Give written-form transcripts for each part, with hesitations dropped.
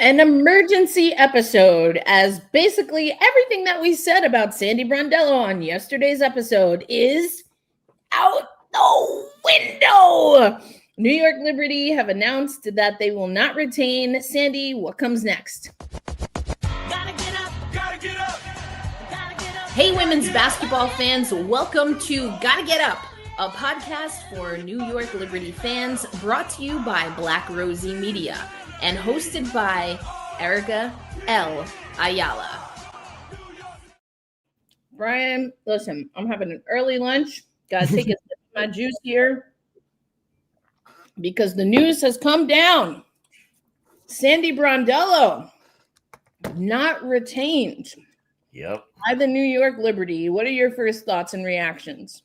An emergency episode, as basically everything that we said about Sandy Brondello on yesterday's episode is out the window. New York Liberty have announced that they will not retain Sandy. What comes next? Gotta get up. Gotta get up. Gotta get up. Hey, women's basketball fans, welcome to Gotta Get Up, a podcast for New York Liberty fans, brought to you by Black Rosie Media and hosted by Erica L. Ayala. Brian, listen, I'm having an early lunch. Gotta take a sip of my juice here because the news has come down. Sandy Brondello not retained by the New York Liberty. What are your first thoughts and reactions?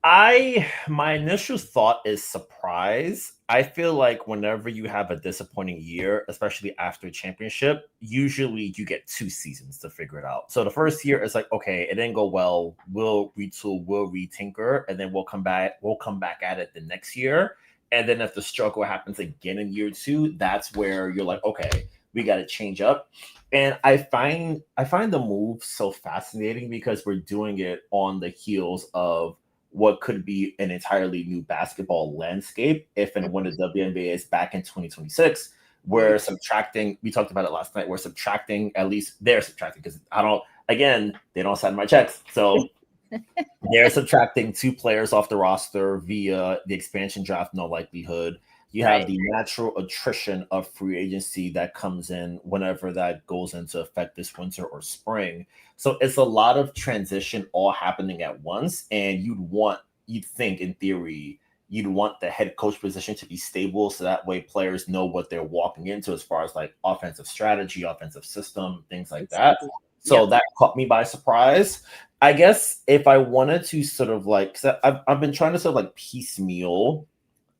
My initial thought is surprise. I feel like whenever you have a disappointing year, especially after a championship, usually you get 2 seasons to figure it out. So the first year is like, okay, it didn't go well. We'll retool, we'll retinker, and then we'll come back at it the next year. And then if the struggle happens again in year 2, that's where you're like, okay, we got to change up. And I find the move so fascinating because we're doing it on the heels of what could be an entirely new basketball landscape if and when the WNBA is back in 2026. We're subtracting, we talked about it last night, at least they're subtracting because they don't sign my checks. So they're subtracting 2 players off the roster via the expansion draft, no likelihood. You have the natural attrition of free agency that comes in whenever that goes into effect this winter or spring. So it's a lot of transition all happening at once. And you'd think in theory, you'd want the head coach position to be stable. So that way players know what they're walking into as far as like offensive strategy, offensive system, things like that. So that caught me by surprise. I guess if I wanted to sort of like, cause I've been trying to sort of like piecemeal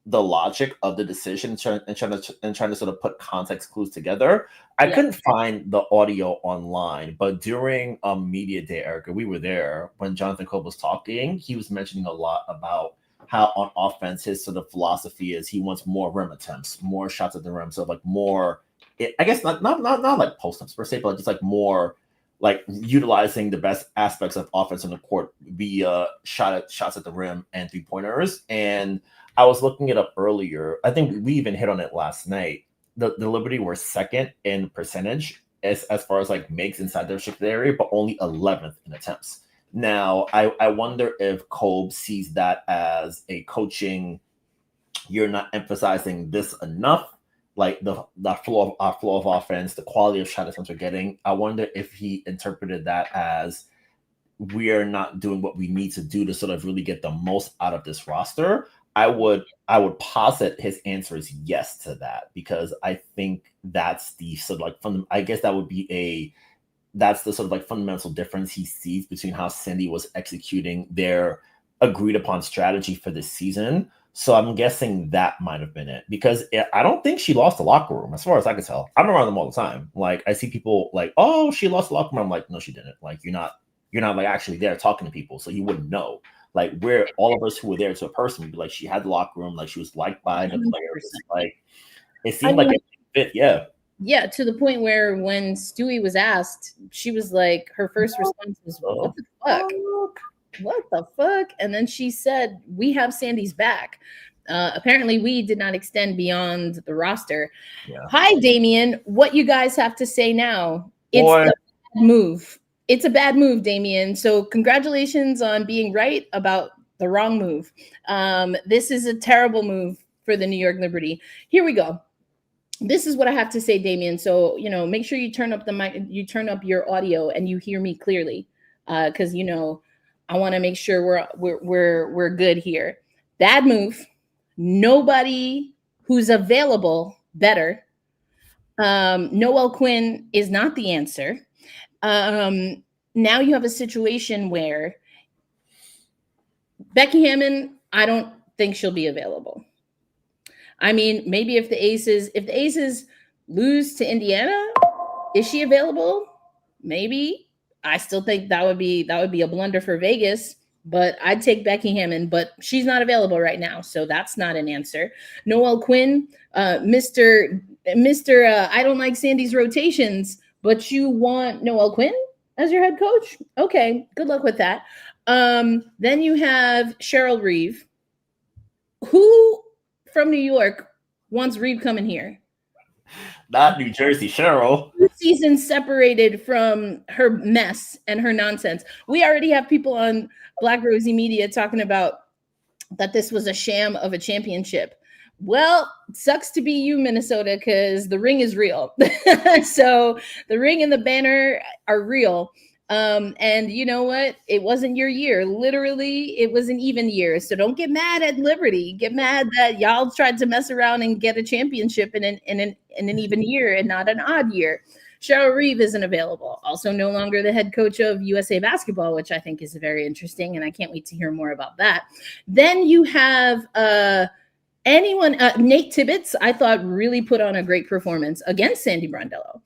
the logic of the decision and trying to sort of put context clues together. I couldn't find the audio online, but during media day, Erica, we were there when Jonathan Kolb was talking. He was mentioning a lot about how on offense his sort of philosophy is he wants more rim attempts, more shots at the rim, so like more. I guess not like post ups per se, but just like more like utilizing the best aspects of offense on the court via shots at the rim and 3-pointers. And I was looking it up earlier. I think we even hit on it last night. The Liberty were second in percentage as far as like makes inside their restricted area, but only 11th in attempts. Now, I wonder if Kolb sees that as a coaching, you're not emphasizing this enough, like the flow of offense, the quality of shot attempts we're getting. I wonder if he interpreted that as we are not doing what we need to do to sort of really get the most out of this roster. I would posit his answer is yes to that, because I think that's the sort of like I guess that would be that's the sort of like fundamental difference he sees between how Sandy was executing their agreed upon strategy for this season. So I'm guessing that might have been it, because I don't think she lost the locker room as far as I can tell. I'm around them all the time. Like I see people like, oh, she lost the locker room. I'm like, no, she didn't. Like you're not like actually there talking to people, so you wouldn't know. Like we're all of us who were there to a person would be like, she had the locker room, like she was liked by the players. Like it seemed like it fit, Yeah, to the point where when Stewie was asked, she was like, her first response was, "What the fuck? What the fuck?" And then she said, "We have Sandy's back." Apparently, we did not extend beyond the roster. Yeah. Hi, Damien. What you guys have to say now? It's a bad move. It's a bad move, Damien. So congratulations on being right about the wrong move. This is a terrible move for the New York Liberty. Here we go. This is what I have to say, Damien. So, make sure you turn up the mic, you turn up your audio and you hear me clearly. Because, I want to make sure we're good here. Bad move. Nobody who's available better. Noel Quinn is not the answer. Now you have a situation where Becky Hammond, I don't think she'll be available. I mean, maybe if the Aces lose to Indiana, is she available? Maybe. I still think that would be a blunder for Vegas, but I'd take Becky Hammond, but she's not available right now, so that's not an answer. Noel Quinn, Mr. Mr. I don't like Sandy's rotations, but you want Noel Quinn as your head coach? Okay, good luck with that. Then you have Cheryl Reeve. Who from New York wants Reeve coming here? Not New Jersey, Cheryl. 2 seasons separated from her mess and her nonsense. We already have people on Black Rosie Media talking about that this was a sham of a championship. Well, sucks to be you, Minnesota, because the ring is real. So the ring and the banner are real. And you know what? It wasn't your year. Literally, it was an even year. So don't get mad at Liberty. Get mad that y'all tried to mess around and get a championship in an even year and not an odd year. Cheryl Reeve isn't available. Also, no longer the head coach of USA Basketball, which I think is very interesting, and I can't wait to hear more about that. Then you have Nate Tibbetts, I thought really put on a great performance against Sandy Brondello.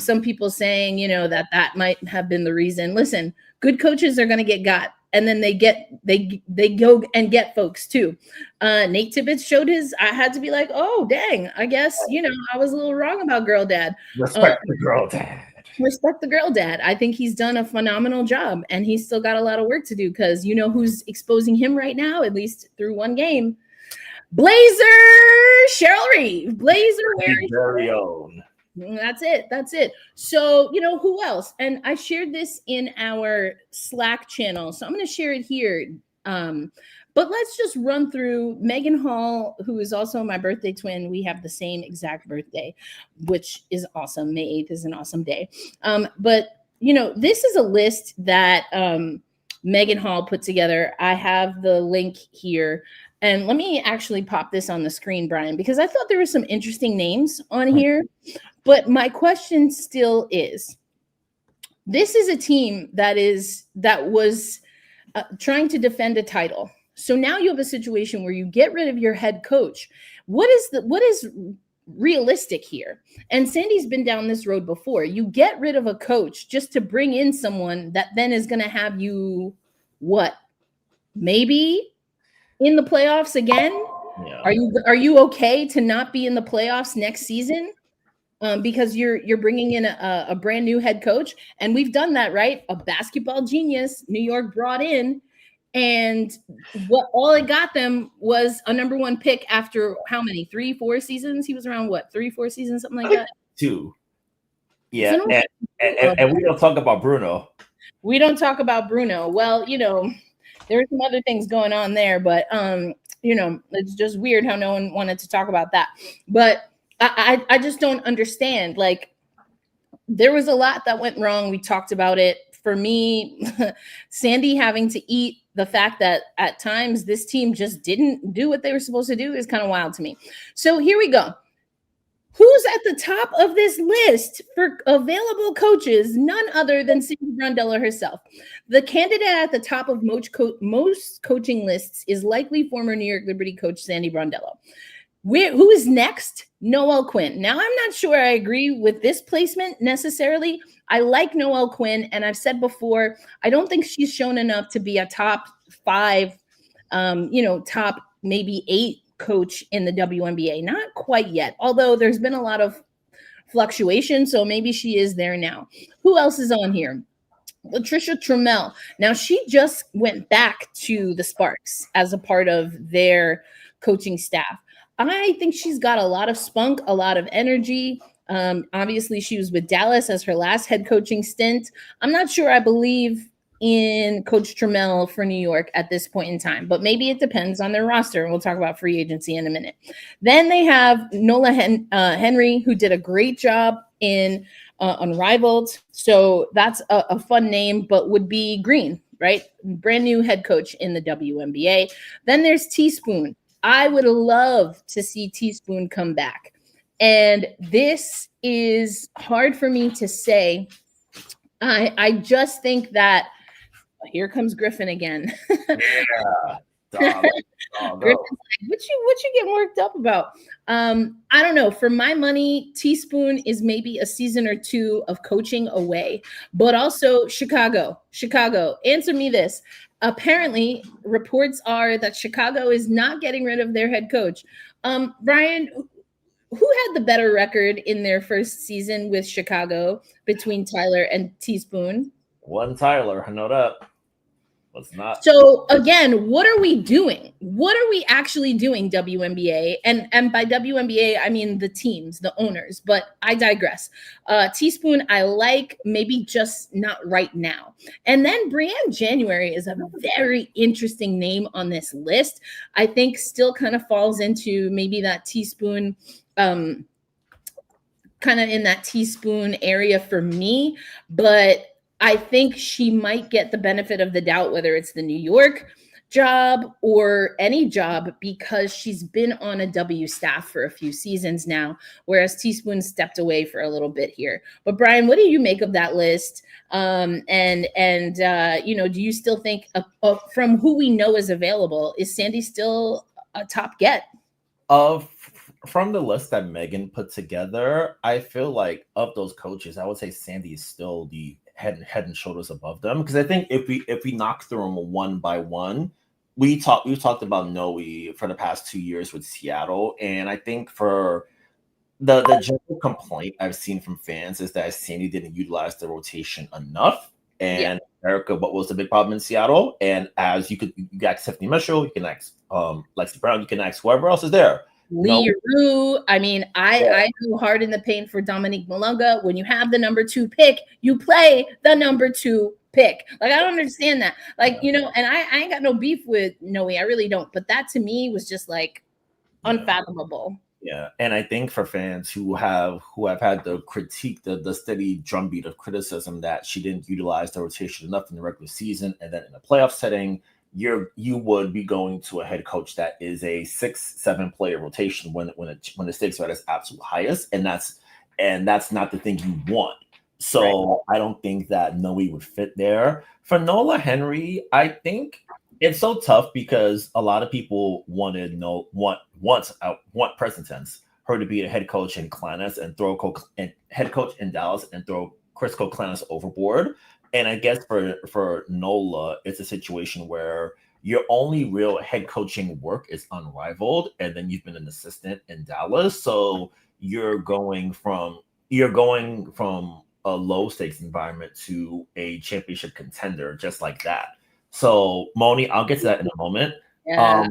Some people saying, that might have been the reason. Listen, good coaches are going to get got, and then they go and get folks too. Nate Tibbetts showed I had to be like, oh, dang, I guess, I was a little wrong about girl dad. Respect the girl dad. Respect the girl dad. I think he's done a phenomenal job, and he's still got a lot of work to do because who's exposing him right now, at least through one game. Blazer Cheryl Reeve. Blazer wearing very own. That's it. So, who else? And I shared this in our Slack channel, so I'm going to share it here. But let's just run through Megan Hall, who is also my birthday twin. We have the same exact birthday, which is awesome. May 8th is an awesome day. But this is a list that Megan Hall put together. I have the link here. And let me actually pop this on the screen, Brian, because I thought there were some interesting names on here. But my question still is, this is a team that was trying to defend a title. So now you have a situation where you get rid of your head coach. What is realistic here? And Sandy's been down this road before. You get rid of a coach just to bring in someone that then is going to have you, maybe in the playoffs again? Yeah. Are you okay to not be in the playoffs next season because you're bringing in a brand new head coach? And we've done that, right? A basketball genius New York brought in, and all it got them was a number 1 pick after how many? 3-4 seasons? He was around 3-4 seasons, something like that. 2. Yeah, and we don't talk about Bruno. We don't talk about Bruno. Well, there were some other things going on there, but it's just weird how no one wanted to talk about that. But I just don't understand. Like, there was a lot that went wrong. We talked about it. For me, Sandy having to eat the fact that at times this team just didn't do what they were supposed to do is kind of wild to me. So here we go. Who's at the top of this list for available coaches? None other than Sandy Brondello herself. The candidate at the top of most coaching lists is likely former New York Liberty coach Sandy Brondello. Who is next? Noel Quinn. Now, I'm not sure I agree with this placement necessarily. I like Noel Quinn, and I've said before, I don't think she's shown enough to be a top 5, top maybe 8 coach in the WNBA. Not quite yet, although there's been a lot of fluctuation, so maybe she is there now. Who else is on here? Latricia Trammell. Now, she just went back to the Sparks as a part of their coaching staff. I think she's got a lot of spunk, a lot of energy. Obviously, she was with Dallas as her last head coaching stint. I'm not sure I believe in Coach Trammell for New York at this point in time, but maybe it depends on their roster. And we'll talk about free agency in a minute. Then they have Nola Henry, who did a great job in Unrivaled. So that's a fun name, but would be green, right? Brand new head coach in the WNBA. Then there's Teaspoon. I would love to see Teaspoon come back. And this is hard for me to say. I just think that here comes Griffin again. Yeah. Griffin's like, what you getting worked up about? I don't know. For my money, Teaspoon is maybe a season or 2 of coaching away, but also Chicago. Answer me this. Apparently, reports are that Chicago is not getting rid of their head coach. Brian, who had the better record in their first season with Chicago between Tyler and Teaspoon? One Tyler, I know that. Let's not. So again, what are we doing? What are we actually doing, WNBA? And by WNBA, I mean the teams, the owners, but I digress. Teaspoon, I like, maybe just not right now. And then Brianne January is a very interesting name on this list. I think still kind of falls into maybe that Teaspoon, kind of in that Teaspoon area for me, but I think she might get the benefit of the doubt, whether it's the New York job or any job, because she's been on a W staff for a few seasons now, whereas Teaspoon stepped away for a little bit here. But Brian, what do you make of that list? Do you still think from who we know is available, is Sandy still a top get? From the list that Megan put together, I feel like of those coaches, I would say Sandy is still the head and shoulders above them, because I think if we knock through them one by one, we've talked about Noe for the past 2 years with Seattle, and I think for the general complaint I've seen from fans is that Sandy didn't utilize the rotation enough. And Erica, what was the big problem in Seattle? And as you ask Tiffany Mitchell, you can ask Lexi Brown, you can ask whoever else is there. Lee Rue. I mean, I go hard in the paint for Dominique Malunga. When you have the number 2 pick, you play the number 2 pick. Like, I don't understand that. Like, and I ain't got no beef with Noe. I really don't. But that to me was just like unfathomable. Yeah, and I think for fans who have had the critique, the steady drumbeat of criticism that she didn't utilize the rotation enough in the regular season, and then in the playoff setting, you would be going to a head coach that is a 6-7 player rotation when the stakes are at its absolute highest, and that's not the thing you want. So right. I don't think that Noe would fit there. For Nola Henry, I think it's so tough because a lot of people want present tense her to be a head coach in Clannis and head coach in Dallas and throw Chris Clannis overboard. And I guess for Nola, it's a situation where your only real head coaching work is unrivaled, and then you've been an assistant in Dallas, so you're going from a low stakes environment to a championship contender just like that. So Moni, I'll get to that in a moment. Yeah.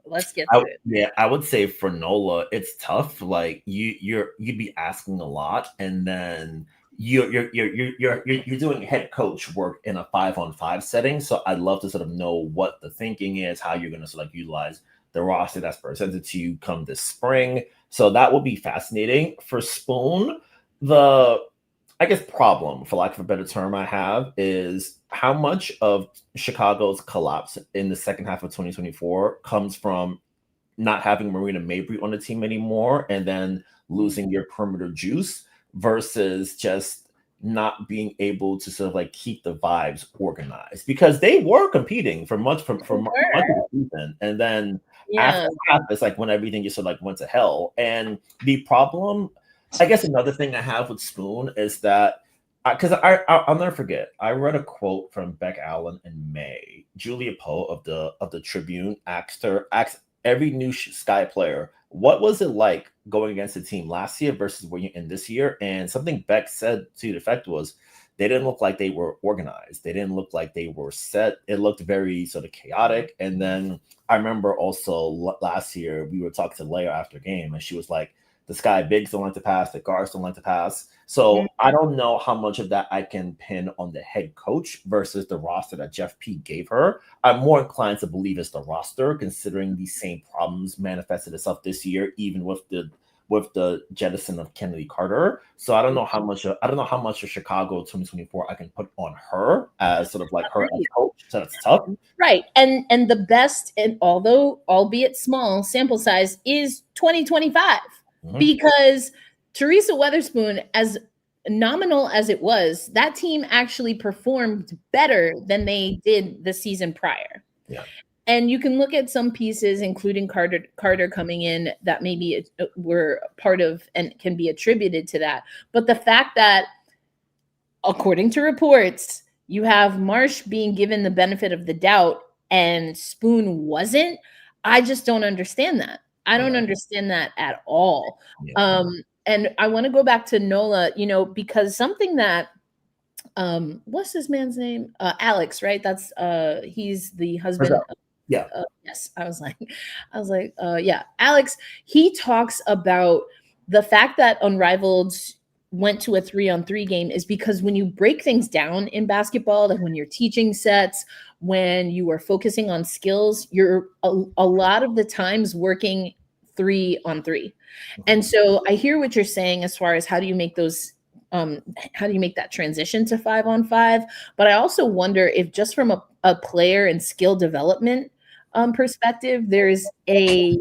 Let's get to it. Yeah, I would say for Nola, it's tough. Like you'd be asking a lot, and then you're doing head coach work in a 5-on-5 setting. So I'd love to sort of know what the thinking is, how you're going to sort of utilize the roster that's presented to you come this spring. So that will be fascinating. For Spoon, I guess problem, for lack of a better term, I have is how much of Chicago's collapse in the second half of 2024 comes from not having Marina Mabry on the team anymore and then losing your perimeter juice versus just not being able to sort of like keep the vibes organized, because they were competing for much of the season, and then after that, it's like when everything just sort of like went to hell. And the problem, I guess another thing I have with Spoon is that because I'll never forget, I read a quote from Beck Allen in May. Julia Poe of the Tribune asked every new Sky player, what was it like going against the team last year versus when you're in this year? And something Beck said to the effect was, they didn't look like they were organized. They didn't look like they were set. It looked very sort of chaotic. And then I remember also last year, we were talking to Leia after game, and she was like, the Sky bigs don't like to pass, the guards don't like to pass. So I don't know how much of that I can pin on the head coach versus the roster that Jeff P gave her. I'm more inclined to believe it's the roster, considering these same problems manifested itself this year, even with the jettison of Kennedy Carter. So I don't know how much of Chicago 2024 I can put on her as sort of like her as coach. So that's tough. Right. And the best, and although albeit small sample size, is 2025. Because Teresa Weatherspoon, as nominal as it was, that team actually performed better than they did the season prior. Yeah. And you can look at some pieces, including Carter coming in, that maybe were part of and can be attributed to that. But the fact that, according to reports, you have Marsh being given the benefit of the doubt and Spoon wasn't, I just don't understand that. I don't understand that at all. Yeah. And I want to go back to Nola, because something that what's this man's name? Alex, right? That's he's the husband. Yeah. Yes, yeah, Alex. He talks about the fact that Unrivaled went to a 3-on-3 game is because when you break things down in basketball, like when you're teaching sets, when you are focusing on skills, you're a lot of the times working 3-on-3. And so I hear what you're saying as far as how do you make that transition to 5-on-5? But I also wonder if just from a player and skill development perspective, there's there's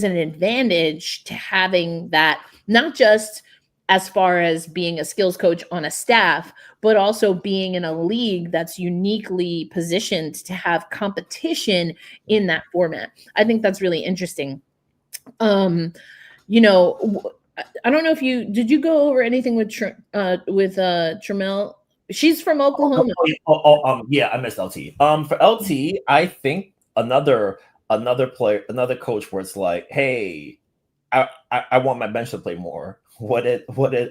an advantage to having that, not just as far as being a skills coach on a staff, but also being in a league that's uniquely positioned to have competition in that format. I think that's really interesting. I don't know if did you go over anything with Tramel? She's from Oklahoma. Yeah, I missed LT. For LT, I think another player, another coach where it's like, hey, I want my bench to play more. What did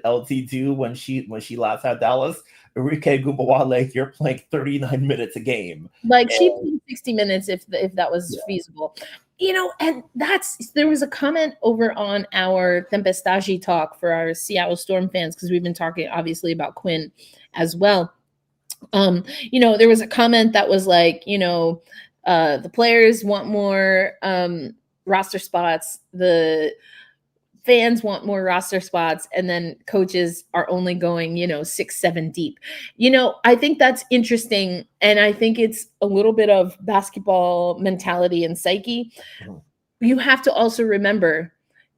LT do when she last had Dallas? Enrique Gumawale, you're playing 39 minutes a game. Like she played 60 minutes if that was feasible. And there was a comment over on our Tempestagi talk for our Seattle Storm fans, because we've been talking obviously about Quinn as well. There was a comment that was like, the players want more roster spots, the fans want more roster spots, and then coaches are only going 6-7 deep. I think that's interesting, and I think it's a little bit of basketball mentality and psyche. You have to also remember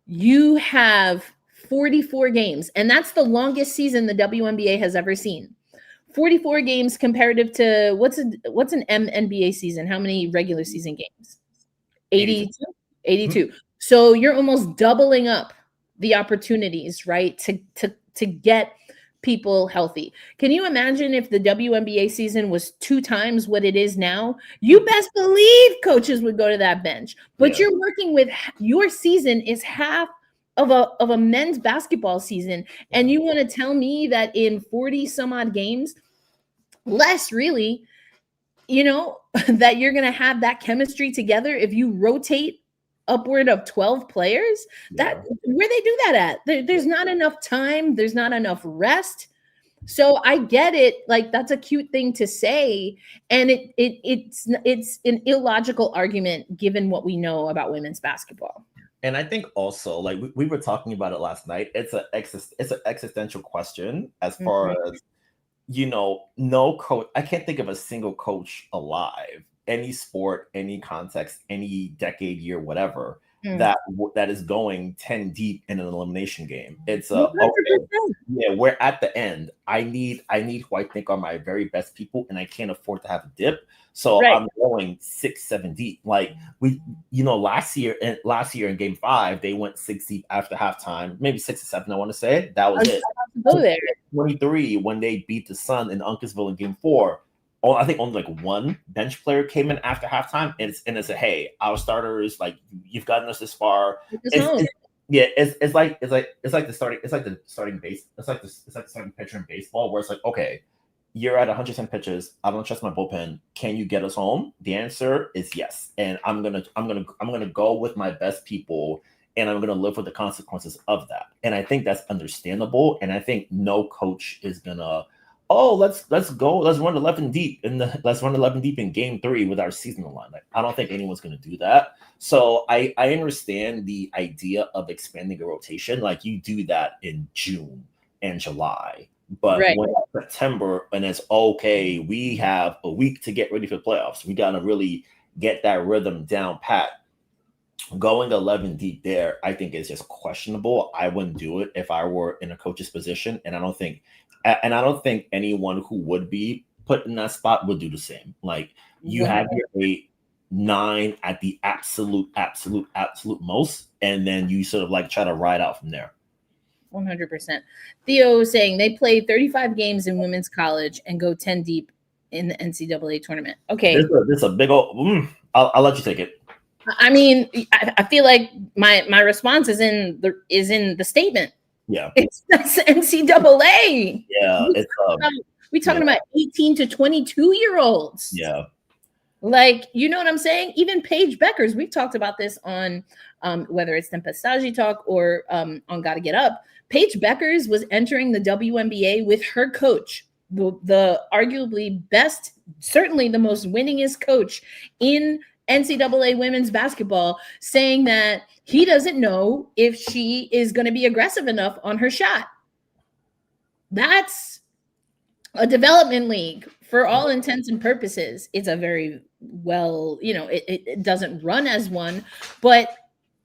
you have 44 games, and that's the longest season the WNBA has ever seen. 44 games comparative to what's an NBA season? How many regular season games? 82. So you're almost doubling up the opportunities, right? To get people healthy. Can you imagine if the WNBA season was 2 times what it is now? You best believe coaches would go to that bench. But you're working with, your season is half of a men's basketball season, and you want to tell me that in 40 some odd games, less really, that you're going to have that chemistry together if you rotate upward of 12 players? That where they do that at? There's not enough time, there's not enough rest. So I get it, like that's a cute thing to say, and it's an illogical argument given what we know about women's basketball. And I think also, like we were talking about it last night, it's an existential question as far as, no coach. I can't think of a single coach alive, any sport, any context, any decade, year, whatever, that is going 10 deep in an elimination game. It's we're at the end. I need who I think are my very best people, and I can't afford to have a dip. So I'm going 6-7 deep. Like last year in game 5, they went 6 deep after halftime, maybe 6-7. I want to say that was it. Go there. 23 when they beat the Sun in Uncasville in game 4. I think only like one bench player came in after halftime, and it's a, hey, our starters, like, you've gotten us this far. It's like the starting pitcher in baseball, where it's like, okay, you're at 110 pitches. I don't trust my bullpen. Can you get us home? The answer is yes, and I'm gonna go with my best people, and I'm gonna live with the consequences of that. And I think that's understandable. And I think no coach is gonna, let's go. Let's run 11 deep in game 3 with our season line. Like, I don't think anyone's going to do that. So I understand the idea of expanding a rotation. Like, you do that in June and July, but when it's September and it's okay, we have a week to get ready for the playoffs. We got to really get that rhythm down pat. Going 11 deep there, I think, is just questionable. I wouldn't do it if I were in a coach's position, and I don't think anyone who would be put in that spot would do the same. Like, you have your 8, 9 at the absolute most, and then you sort of like try to ride out from there. 100%. Theo saying they play 35 games in women's college and go 10 deep in the NCAA tournament. Okay, this is a big old. I'll let you take it. I mean, I feel like my response is in the statement. Yeah, That's NCAA. yeah, We talking about 18 to 22-year-olds. yeah. Like, you know what I'm saying? Even Paige Beckers, we've talked about this on whether it's Tempestaji Talk or on Gotta Get Up. Paige Beckers was entering the WNBA with her coach, the arguably best, certainly the most winningest coach in NCAA women's basketball, saying that he doesn't know if she is going to be aggressive enough on her shot. That's a development league for all intents and purposes. It's a very well, it doesn't run as one, but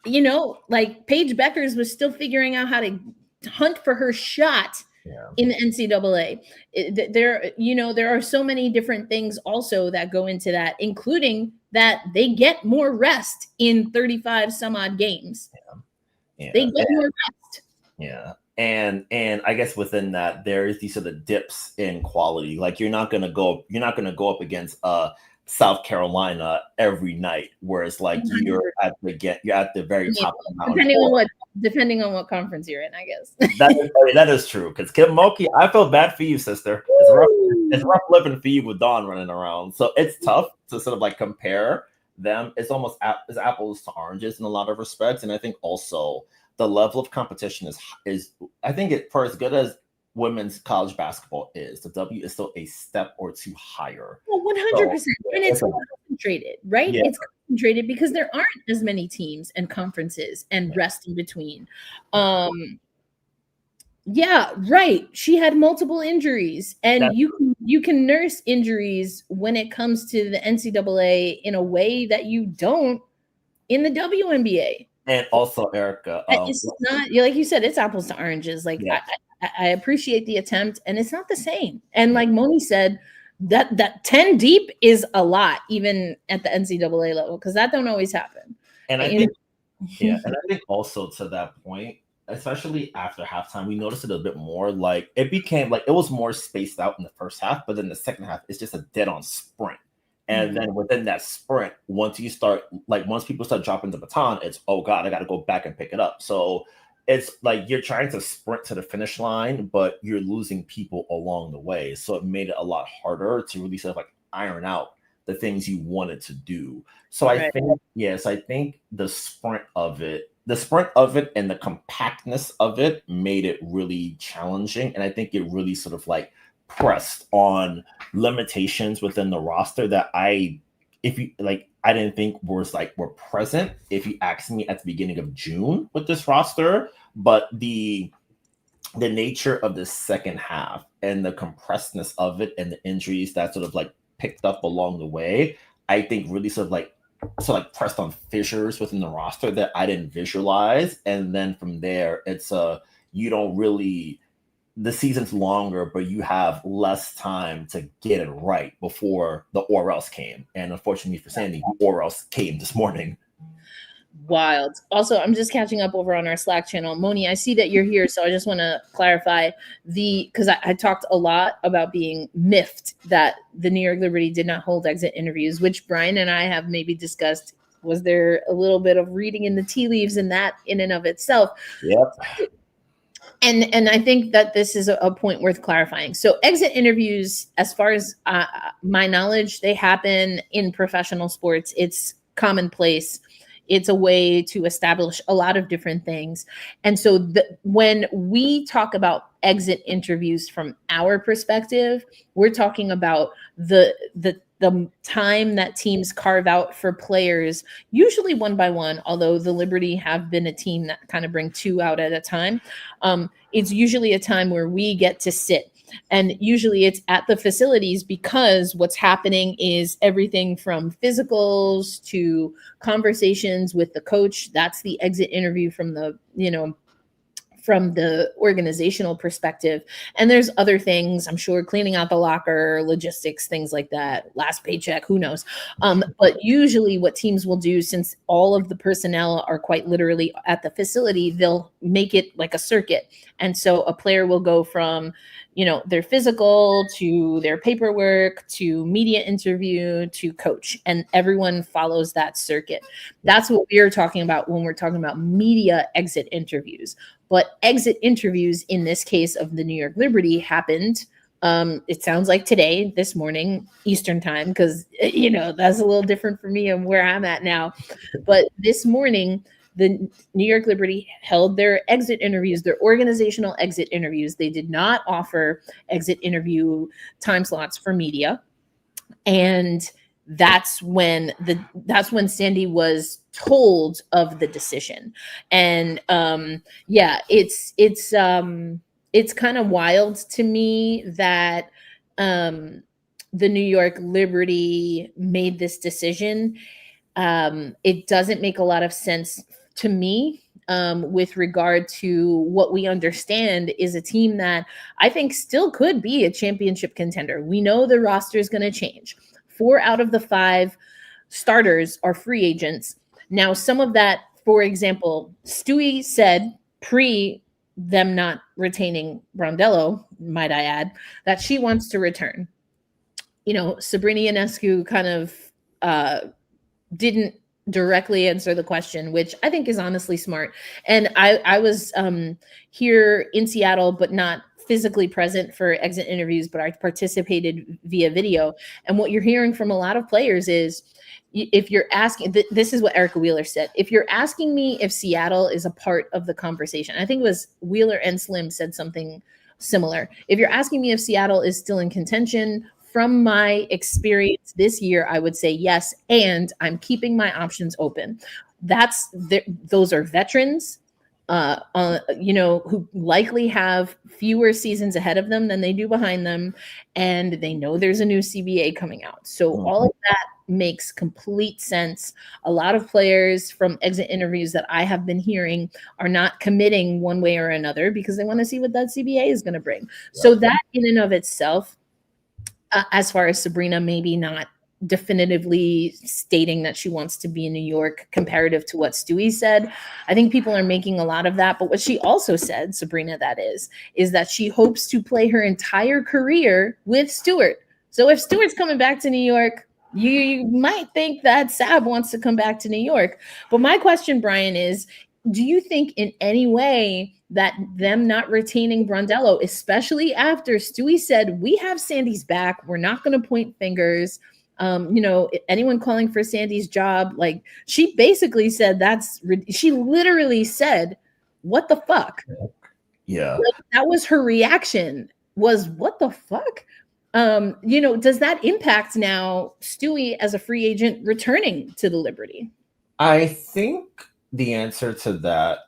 like Paige Beckers was still figuring out how to hunt for her shot in the NCAA. There are so many different things also that go into that, including that they get more rest in 35 some odd games. Yeah. They get more rest. Yeah. And I guess within that, there is these sort of dips in quality. Like you're not gonna go up against South Carolina every night, whereas like you're at the very top of the mountain. Depending on what conference you're in, I guess. That is true. Because Kim Mulkey, I feel bad for you, sister. It's rough living for you with Dawn running around. So it's tough to sort of like compare them. It's almost it's apples to oranges in a lot of respects. And I think also the level of competition is I think for as good as women's college basketball is, the W is still a step or two higher. Well, 100%. And it's concentrated, right? Yeah. It's concentrated because there aren't as many teams and conferences and rest in between. Yeah, right. She had multiple injuries, and you can nurse injuries when it comes to the NCAA in a way that you don't in the WNBA. And also, Erica, it's not like you said, it's apples to oranges. Like I appreciate the attempt, and it's not the same. And like Moni said, that 10 deep is a lot, even at the NCAA level, because that don't always happen. And I think, and I think also to that point, especially after halftime, we noticed it a bit more. Like it became like it was more spaced out in the first half, but then the second half, it's just a dead-on sprint. And then within that sprint, once people start dropping the baton, it's, oh God, I got to go back and pick it up. So it's like you're trying to sprint to the finish line, but you're losing people along the way. So it made it a lot harder to really sort of like iron out the things you wanted to do. So I think the sprint of it and the compactness of it made it really challenging. And I think it really sort of like pressed on limitations within the roster that I didn't think were present if you asked me at the beginning of June with this roster. But the nature of the second half and the compressedness of it and the injuries that sort of like picked up along the way, I think really sort of pressed on fissures within the roster that I didn't visualize. And then from there, it's the season's longer, but you have less time to get it right before the or else came. And unfortunately for Sandy, or else came this morning. Wild. Also, I'm just catching up over on our Slack channel. Moni, I see that you're here, so I just want to clarify because I talked a lot about being miffed that the New York Liberty did not hold exit interviews, which Brian and I have maybe discussed. Was there a little bit of reading in the tea leaves in that in and of itself? Yep. And I think that this is a point worth clarifying. So exit interviews, as far as my knowledge, they happen in professional sports. It's commonplace. It's a way to establish a lot of different things. And so when we talk about exit interviews from our perspective, we're talking about the time that teams carve out for players, usually one by one, although the Liberty have been a team that kind of bring two out at a time. It's usually a time where we get to sit. And usually it's at the facilities because what's happening is everything from physicals to conversations with the coach. That's the exit interview from from the organizational perspective. And there's other things, I'm sure, cleaning out the locker, logistics, things like that, last paycheck, who knows. But usually what teams will do, since all of the personnel are quite literally at the facility, they'll make it like a circuit. And so a player will go from, their physical to their paperwork to media interview to coach, and everyone follows that circuit. That's what we're talking about when we're talking about media exit interviews. But exit interviews in this case of the New York Liberty happened, it sounds like today, this morning, Eastern time, because, that's a little different for me and where I'm at now. But this morning, the New York Liberty held their exit interviews, their organizational exit interviews. They did not offer exit interview time slots for media. And that's when Sandy was told of the decision. And it's kind of wild to me that the New York Liberty made this decision. It doesn't make a lot of sense to me, with regard to what we understand is a team that I think still could be a championship contender. We know the roster is going to change. 4 out of the 5 starters are free agents. Now, some of that, for example, Stewie said pre them not retaining Brondello, might I add, that she wants to return. Sabrina Ionescu kind of didn't directly answer the question, which I think is honestly smart. And I was here in Seattle, but not physically present for exit interviews, but I participated via video. And what you're hearing from a lot of players is, if you're asking, this is what Erica Wheeler said, if you're asking me if Seattle is a part of the conversation, I think it was Wheeler and Slim said something similar. If you're asking me if Seattle is still in contention, from my experience this year, I would say yes, and I'm keeping my options open. Those are veterans, who likely have fewer seasons ahead of them than they do behind them, and they know there's a new CBA coming out. So all of that makes complete sense. A lot of players from exit interviews that I have been hearing are not committing one way or another because they want to see what that CBA is going to bring. Yeah. So that in and of itself, as far as Sabrina maybe not definitively stating that she wants to be in New York comparative to what Stewie said, I think people are making a lot of that. But what she also said, Sabrina, that is that she hopes to play her entire career with Stewart. So if Stewart's coming back to New York, you might think that Sab wants to come back to New York. But my question, Brian, is, do you think in any way that them not retaining Brondello, especially after Stewie said, we have Sandy's back, we're not going to point fingers, anyone calling for Sandy's job, like she basically said, she literally said, what the fuck? Yeah. Like, that was her reaction, was what the fuck? Does that impact now Stewie as a free agent returning to the Liberty? I think the answer to that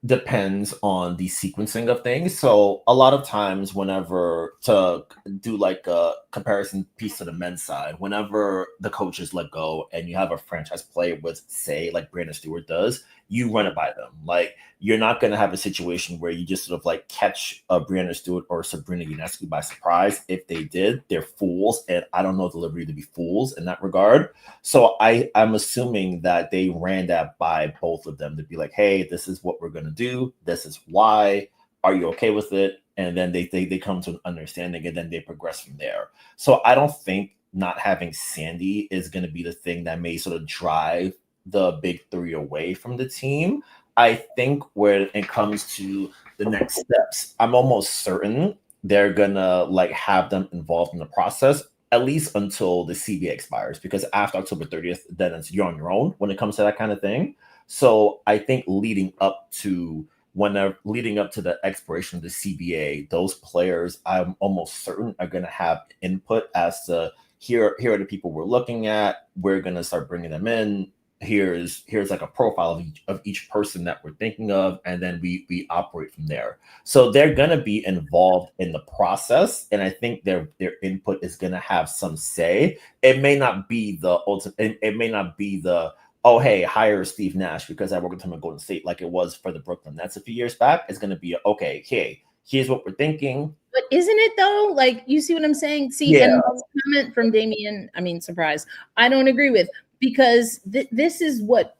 depends on the sequencing of things. So a lot of times, whenever, to do like a comparison piece to the men's side, whenever the coaches let go and you have a franchise player with, say, like Brandon Stewart does, you run it by them. Like, you're not going to have a situation where you just sort of like catch a Brandon Stewart or Sabrina Ionescu by surprise. If they did, they're fools. And I don't know the Liberty to be fools in that regard. So I'm assuming that they ran that by both of them to be like, hey, this is what we're going to do. This is why. Are you okay with it? And then they come to an understanding, and then they progress from there. So I don't think not having Sandy is going to be the thing that may sort of drive the big three away from the team. I think when it comes to the next steps, I'm almost certain they're gonna like have them involved in the process, at least until the CBA expires, because after October 30th, then you're on your own when it comes to that kind of thing. So I think leading up to the expiration of the CBA, those players, I'm almost certain, are going to have input as to here are the people we're looking at. We're going to start bringing them in. Here's like a profile of each person that we're thinking of, and then we operate from there. So they're going to be involved in the process, and I think their input is going to have some say. It may not be the ultimate. It may not be the oh, hey, hire Steve Nash because I work with him in Golden State, like it was for the Brooklyn Nets a few years back. It's going to be, okay, hey, here's what we're thinking. But isn't it though? Like, you see what I'm saying? See, Yeah. and this comment from Damien, I mean, surprise, I don't agree with, because this is what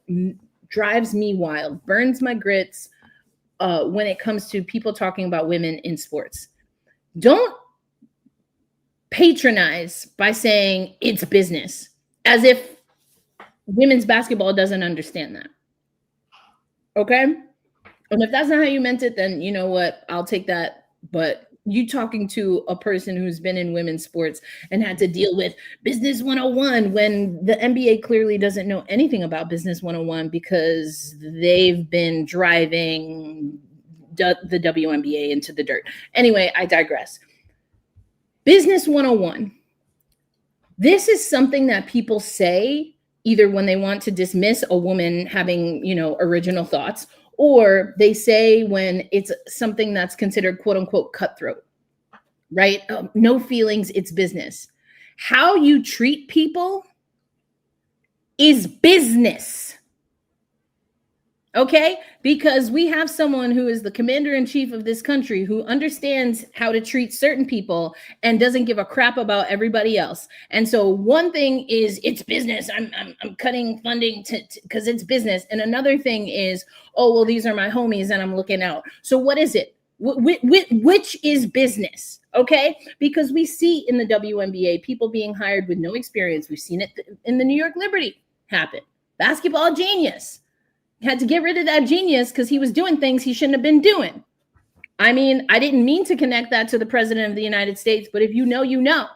drives me wild, burns my grits when it comes to people talking about women in sports. Don't patronize by saying it's business, as if women's basketball doesn't understand that. Okay? And if that's not how you meant it, then you know what? I'll take that. But you talking to a person who's been in women's sports and had to deal with business 101 when the NBA clearly doesn't know anything about business 101 because they've been driving the WNBA into the dirt. Anyway, I digress. Business 101. This is something that people say either when they want to dismiss a woman having, original thoughts, or they say when it's something that's considered quote unquote cutthroat, right? No feelings, it's business. How you treat people is business. Okay? Because we have someone who is the commander-in-chief of this country who understands how to treat certain people and doesn't give a crap about everybody else. And so one thing is it's business. I'm cutting funding because it's business. And another thing is, oh, well, these are my homies and I'm looking out. So what is it? Which is business? Okay? Because we see in the WNBA people being hired with no experience. We've seen it in the New York Liberty happen. Basketball genius. Had to get rid of that genius because he was doing things he shouldn't have been doing. I mean, I didn't mean to connect that to the president of the United States, but if you know, you know.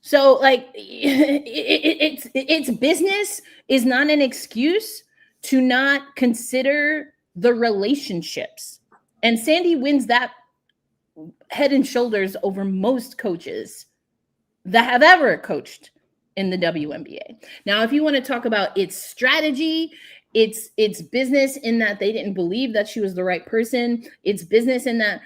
So, like, it's business is not an excuse to not consider the relationships. And Sandy wins that head and shoulders over most coaches that have ever coached in the WNBA. Now, if you want to talk about its strategy, it's business in that they didn't believe that she was the right person. It's business in that,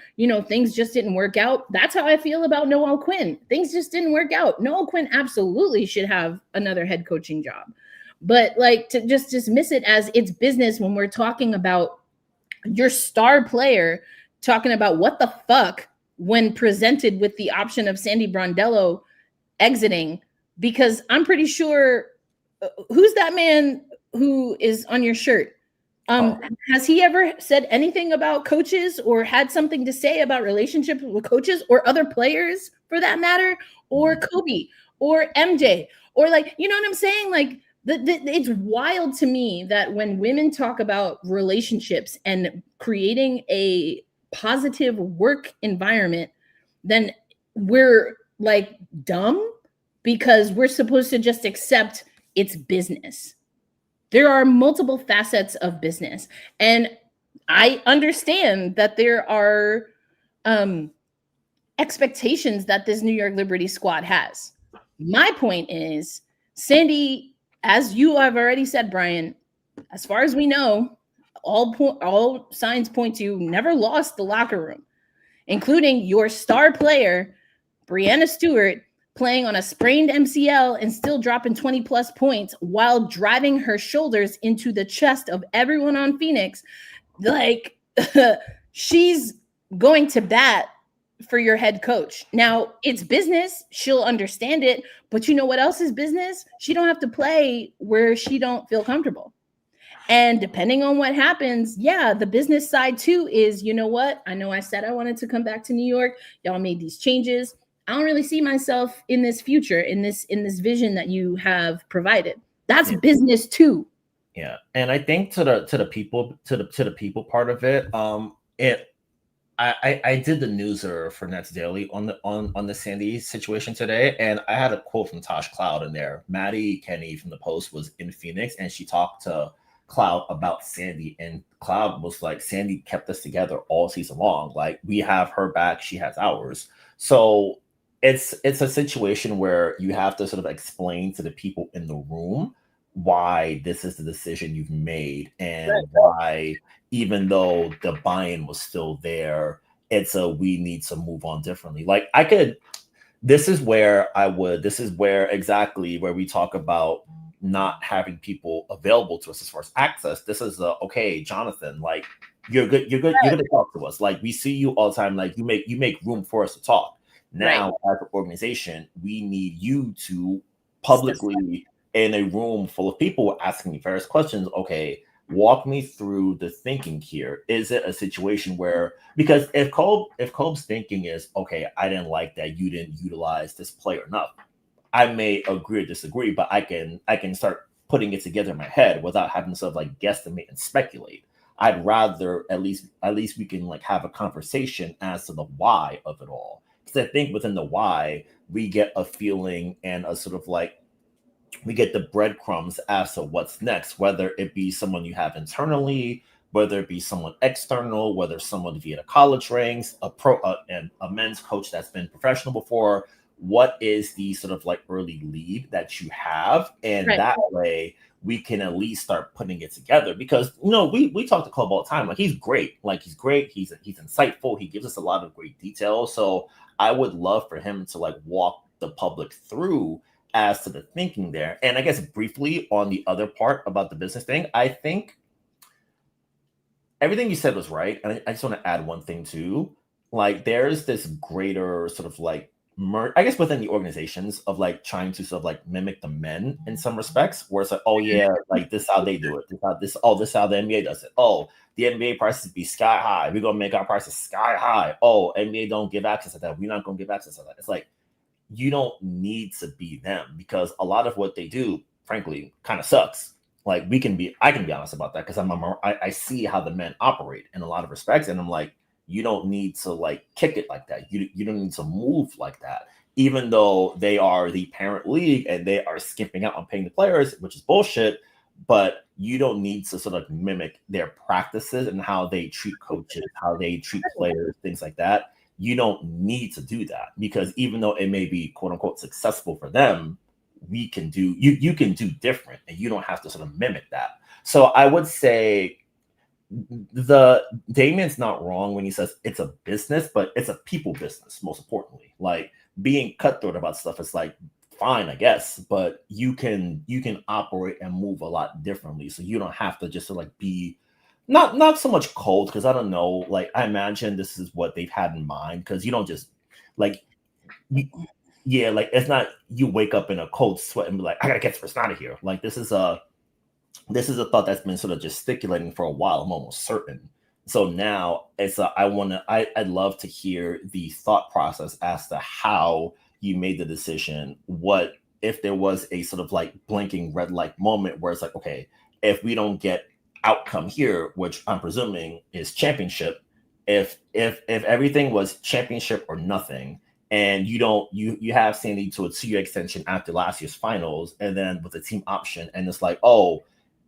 things just didn't work out. That's how I feel about Noelle Quinn. Things just didn't work out. Noelle Quinn absolutely should have another head coaching job. But like to just dismiss it as it's business when we're talking about your star player talking about what the fuck when presented with the option of Sandy Brondello exiting, because I'm pretty sure who's that man who is on your shirt? Has he ever said anything about coaches or had something to say about relationships with coaches or other players for that matter, or Kobe or MJ, or like, you know what I'm saying? Like it's wild to me that when women talk about relationships and creating a positive work environment, then we're like dumb because we're supposed to just accept it's business. There are multiple facets of business. And I understand that there are expectations that this New York Liberty squad has. My point is, Sandy, as you have already said, Brian, as far as we know, all signs point to never lost the locker room, including your star player, Breanna Stewart, playing on a sprained MCL and still dropping 20 plus points while driving her shoulders into the chest of everyone on Phoenix. Like, she's going to bat for your head coach. Now, it's business. She'll understand it. But you know what else is business? She don't have to play where she don't feel comfortable. And depending on what happens, yeah, the business side too is, you know what? I know I said I wanted to come back to New York. Y'all made these changes. I don't really see myself in this future, in this vision that you have provided. That's business too. Yeah, and I think to the people part of it, I did the newser for Nets Daily on the Sandy situation today, and I had a quote from Tosh Cloud in there. Maddie Kenny from the Post was in Phoenix, and she talked to Cloud about Sandy, and Cloud was like, Sandy kept us together all season long. Like, we have her back, she has ours. So it's a situation where you have to sort of explain to the people in the room why this is the decision you've made, and why, even though the buy-in was still there, we need to move on differently. Like, this is where exactly where we talk about not having people available to us as far as access. This is okay, Jonathan, like you're good, you're going to talk to us. Like we see you all the time. Like you make room for us to talk. Now, as an organization, we need you to publicly in a room full of people asking me various questions. Okay, walk me through the thinking here. Is it a situation where, because if Kolb's thinking is, okay, I didn't like that you didn't utilize this player enough, I may agree or disagree, but I can start putting it together in my head without having to sort of like guesstimate and speculate. I'd rather at least we can like have a conversation as to the why of it all. Because I think within the why, we get a feeling and a sort of like we get the breadcrumbs as to what's next, whether it be someone you have internally, whether it be someone external, whether someone via the college ranks, and a men's coach that's been professional before. What is the sort of like early lead that you have? And that way we can at least start putting it together, because we talk to Kolb all the time. Like he's great. He's insightful. He gives us a lot of great details. So I would love for him to like walk the public through as to the thinking there. And I guess briefly on the other part about the business thing, I think everything you said was right. And I just want to add one thing too. Like there's this greater sort of like I guess within the organizations of like trying to sort of like mimic the men in some respects, where it's like, oh yeah, like this is how they do it. This is how the NBA does it. Oh, the NBA prices be sky high. We're gonna make our prices sky high. Oh, NBA don't give access to that. We're not gonna give access to that. It's like you don't need to be them, because a lot of what they do, frankly, kind of sucks. Like I can be honest about that, because I see how the men operate in a lot of respects, and I'm like, you don't need to like kick it like that. You don't need to move like that, even though they are the parent league and they are skimping out on paying the players, which is bullshit. But you don't need to sort of mimic their practices and how they treat coaches, how they treat players, things like that. You don't need to do that, because even though it may be quote unquote successful for them, you can do different, and you don't have to sort of mimic that. So I would say the Damien's not wrong when he says it's a business, but it's a people business, most importantly. Like being cutthroat about stuff is like fine, I guess, but you can operate and move a lot differently. So you don't have to just like be not so much cold, because I don't know, like I imagine this is what they've had in mind, because you don't just like like it's not you wake up in a cold sweat and be like, I gotta get this person out of here. Like this is a thought that's been sort of gesticulating for a while, I'm almost certain. So now it's I'd love to hear the thought process as to how you made the decision. What if there was a sort of like blinking red light moment where it's like, okay, if we don't get outcome here, which I'm presuming is championship, if everything was championship or nothing, and you have Sandy to a 2-year extension after last year's finals, and then with a team option, and it's like, oh,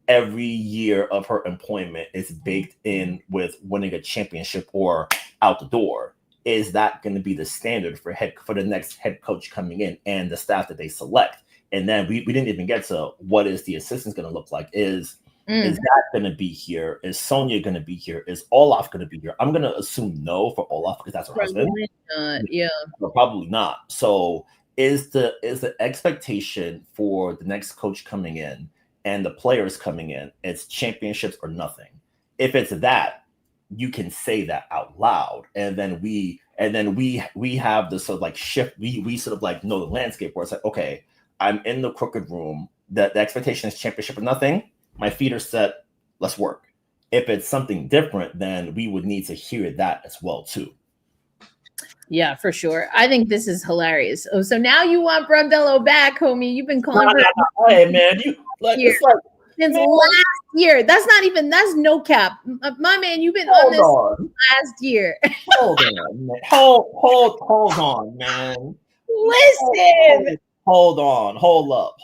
every year of her employment is baked in with winning a championship or out the door. Is that going to be the standard for the next head coach coming in and the staff that they select? And then we didn't even get to what is the assistants going to look like. Is that going to be here? Is Sonia going to be here? Is Olaf going to be here? I'm going to assume no for Olaf, because that's her husband. Yeah, but probably not. So is the expectation for the next coach coming in and the players coming in, it's championships or nothing? If it's that, you can say that out loud, and then we have this sort of like shift. We sort of like know the landscape where it's like, okay, I'm in the crooked room. The expectation is championship or nothing. My feet are set. Let's work. If it's something different, then we would need to hear that as well too. Yeah, for sure. I think this is hilarious. Oh, so now you want Brondello back, homie? You've been calling for hey man, you like it's like since last year. That's no cap, my man. You've been on this last year. Hold on, man. Hold on, man. Listen. Hold up.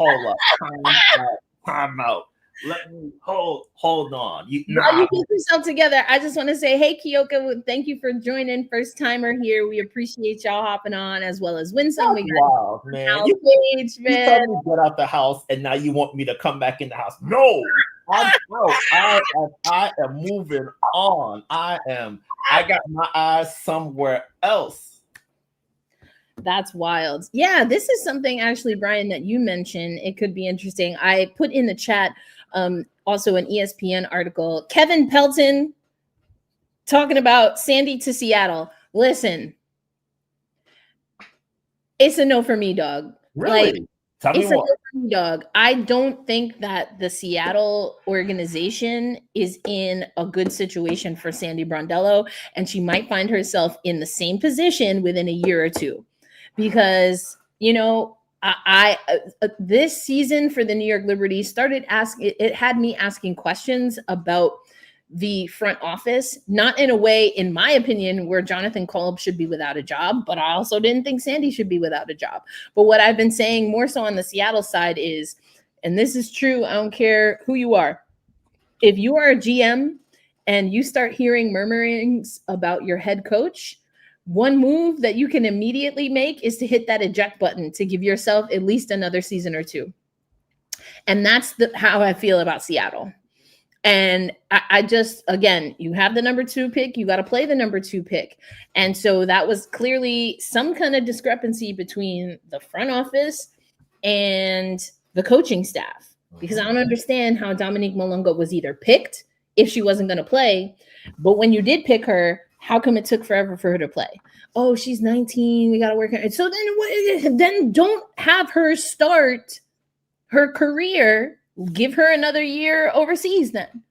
Time out. Let me hold on. While you get yourself together, I just want to say, hey, Kyoka, thank you for joining. First timer here. We appreciate y'all hopping on, as well as Winsome. Wow, man. You told me to get out the house, and now you want me to come back in the house. No, I'm out. I am moving on. I got my eyes somewhere else. That's wild. Yeah, this is something actually, Brian, that you mentioned. It could be interesting. I put in the chat also an ESPN article. Kevin Pelton talking about Sandy to Seattle. Listen, it's a no for me, dog. Really? Like, Tell me it's a no more. for me, dog. I don't think that the Seattle organization is in a good situation for Sandy Brondello, and she might find herself in the same position within a year or two, because this season for the New York Liberty started asking. It had me asking questions about the front office, not in a way, in my opinion, where Jonathan Kolb should be without a job, but I also didn't think Sandy should be without a job. But what I've been saying more so on the Seattle side is, and this is true, I don't care who you are, if you are a GM and you start hearing murmurings about your head coach, one move that you can immediately make is to hit that eject button to give yourself at least another season or two. And that's how I feel about Seattle. And I just, again, you have the number 2 pick, you got to play the number 2 pick. And so that was clearly some kind of discrepancy between the front office and the coaching staff, because I don't understand how Dominique Malonga was either picked if she wasn't going to play, but when you did pick her, how come it took forever for her to play? Oh, she's 19, we got to work on it. So then don't have her start her career. Give her another year overseas then.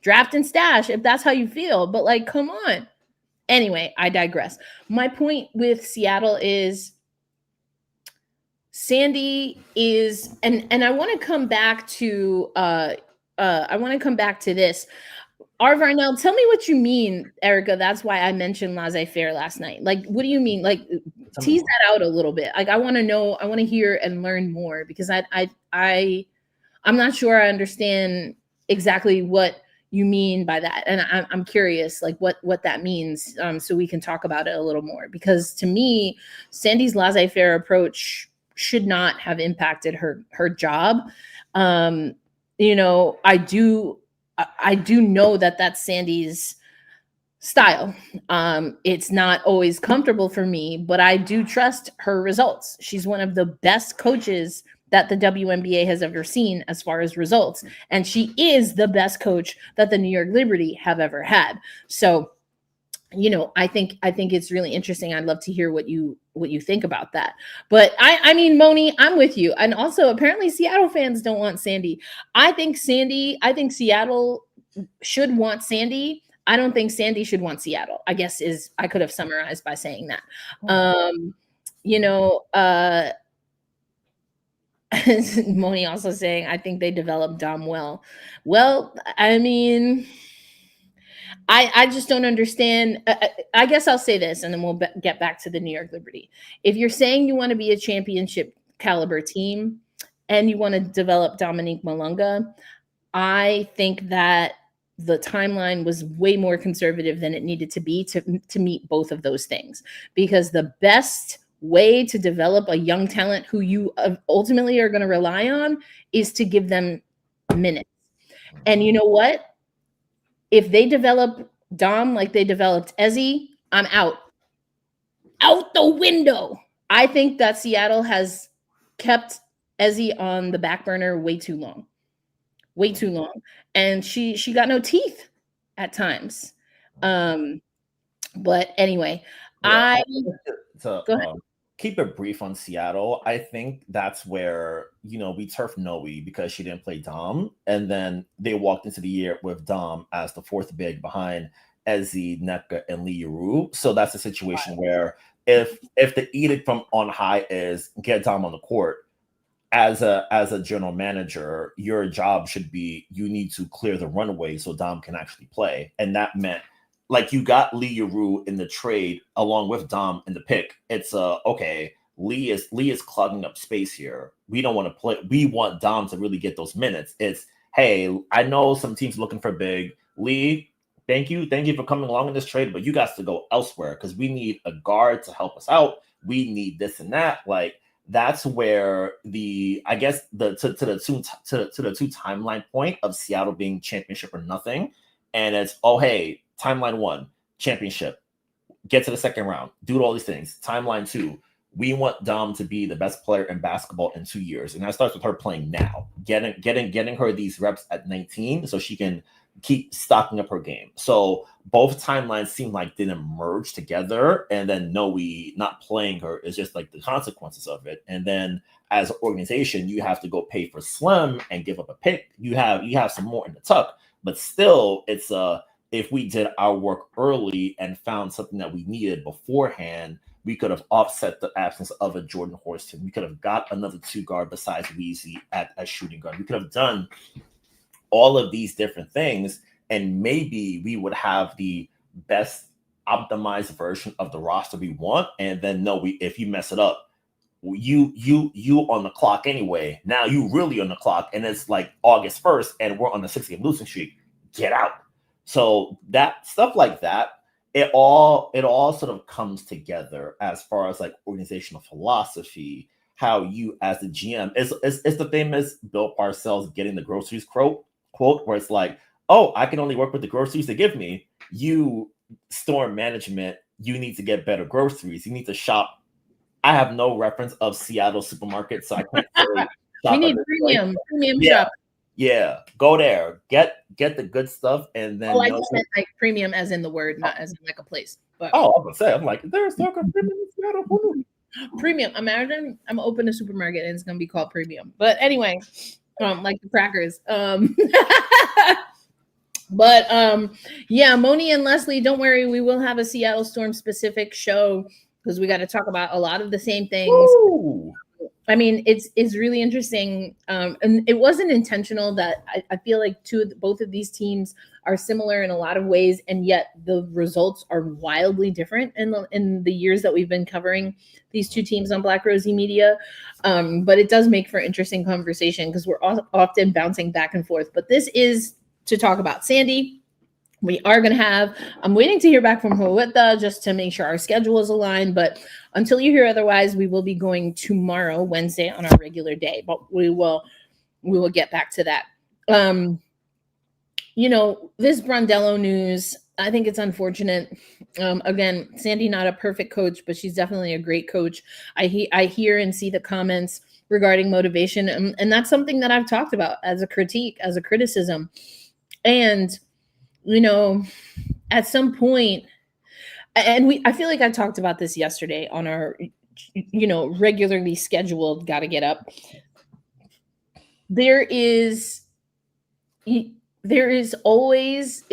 Draft and stash if that's how you feel. But like, come on. Anyway, I digress. My point with Seattle is Sandy is, and I want to come back to this. R. Varnell, tell me what you mean, Erica. That's why I mentioned laissez-faire last night. Like, what do you mean? Like, tease that out a little bit. Like, I want to know, I want to hear and learn more, because I'm not sure I understand exactly what you mean by that. And I'm curious, like, what that means, so we can talk about it a little more. Because to me, Sandy's laissez-faire approach should not have impacted her job. I do know that that's Sandy's style. It's not always comfortable for me, but I do trust her results. She's one of the best coaches that the WNBA has ever seen as far as results. And she is the best coach that the New York Liberty have ever had. So, I think it's really interesting. I'd love to hear what you think about that. But I mean, Moni, I'm with you. And also, apparently Seattle fans don't want Sandy. I think Seattle should want Sandy. I don't think Sandy should want Seattle, I guess I could have summarized by saying that. Moni also saying, I think they developed Dom well. Well, I mean, I just don't understand. I guess I'll say this, and then we'll get back to the New York Liberty. If you're saying you want to be a championship caliber team and you want to develop Dominique Malonga, I think that the timeline was way more conservative than it needed to be to meet both of those things. Because the best way to develop a young talent who you ultimately are going to rely on is to give them minutes. And you know what? If they develop Dom like they developed Ezzy, I'm out the window. I think that Seattle has kept Ezzy on the back burner way too long. And she got no teeth at times. But anyway, Yeah. go ahead. Keep it brief on Seattle. I think that's where, we turfed Noe because she didn't play Dom. And then they walked into the year with Dom as the 4th big behind Ezzy, Nneka, and Lee Yuru. So that's a situation where if the edict from on high is get Dom on the court, as a general manager, your job should be, you need to clear the runway so Dom can actually play. And that meant, like, you got Lee Yuru in the trade along with Dom in the pick. It's okay, Lee is clogging up space here. We don't want to play. We want Dom to really get those minutes. It's, hey, I know some teams looking for big. Lee, thank you for coming along in this trade, but you guys to go elsewhere because we need a guard to help us out. We need this and that. Like, that's where to the two timeline point of Seattle being championship or nothing. And it's, oh, hey, timeline 1, championship, get to the second round, do all these things. Timeline 2, we want Dom to be the best player in basketball in 2 years. And that starts with her playing now, getting her these reps at 19 so she can keep stocking up her game. So both timelines seem like didn't merge together. And then we not playing her is just like the consequences of it. And then as an organization, you have to go pay for Slim and give up a pick. You have some more in the tuck, but still it's if we did our work early and found something that we needed beforehand, we could have offset the absence of a Jordan Horston. We could have got another 2 guard besides Weezy at shooting guard. We could have done all of these different things, and maybe we would have the best optimized version of the roster we want. And then if you mess it up, you on the clock anyway. Now you really on the clock, and it's like August 1st, and we're on the 6-game losing streak. Get out. So that stuff like that, it all sort of comes together as far as like organizational philosophy. How you as the GM, it's the famous Bill Parcells getting the groceries quote, where it's like, oh, I can only work with the groceries they give me. You store management, you need to get better groceries. You need to shop. I have no reference of Seattle supermarkets, so I can't say we need premium yeah. shop. Yeah, go there, get the good stuff, and then I just meant like premium as in the word, not as in like a place. But I was gonna say, I'm like, there's like a premium in Seattle. Premium. Imagine I'm open a supermarket and it's gonna be called premium. But anyway, like the crackers. But yeah, Moni and Leslie, don't worry, we will have a Seattle Storm specific show because we got to talk about a lot of the same things. Ooh. I mean, it's really interesting, and it wasn't intentional. That I feel like both of these teams are similar in a lot of ways, and yet the results are wildly different in the years that we've been covering these two teams on Black Rosie Media. But it does make for interesting conversation because we're often bouncing back and forth. But this is to talk about Sandy. We are going to have, I'm waiting to hear back from Huerta just to make sure our schedule is aligned. But until you hear otherwise, we will be going tomorrow, Wednesday, on our regular day. But we will get back to that. This Brondello news, I think it's unfortunate. Again, Sandy, not a perfect coach, but she's definitely a great coach. I hear and see the comments regarding motivation. And that's something that I've talked about as a critique, as a criticism. And at some point, and I feel like I talked about this yesterday on our, regularly scheduled Gotta Get Up. It's always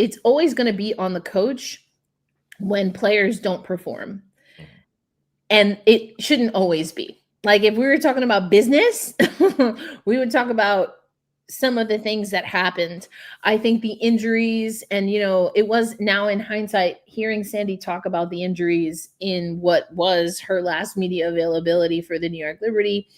going to be on the coach when players don't perform. And it shouldn't always be. Like if we were talking about business, we would talk about some of the things that happened. I think the injuries, and it was now in hindsight, hearing Sandy talk about the injuries in what was her last media availability for the New York Liberty,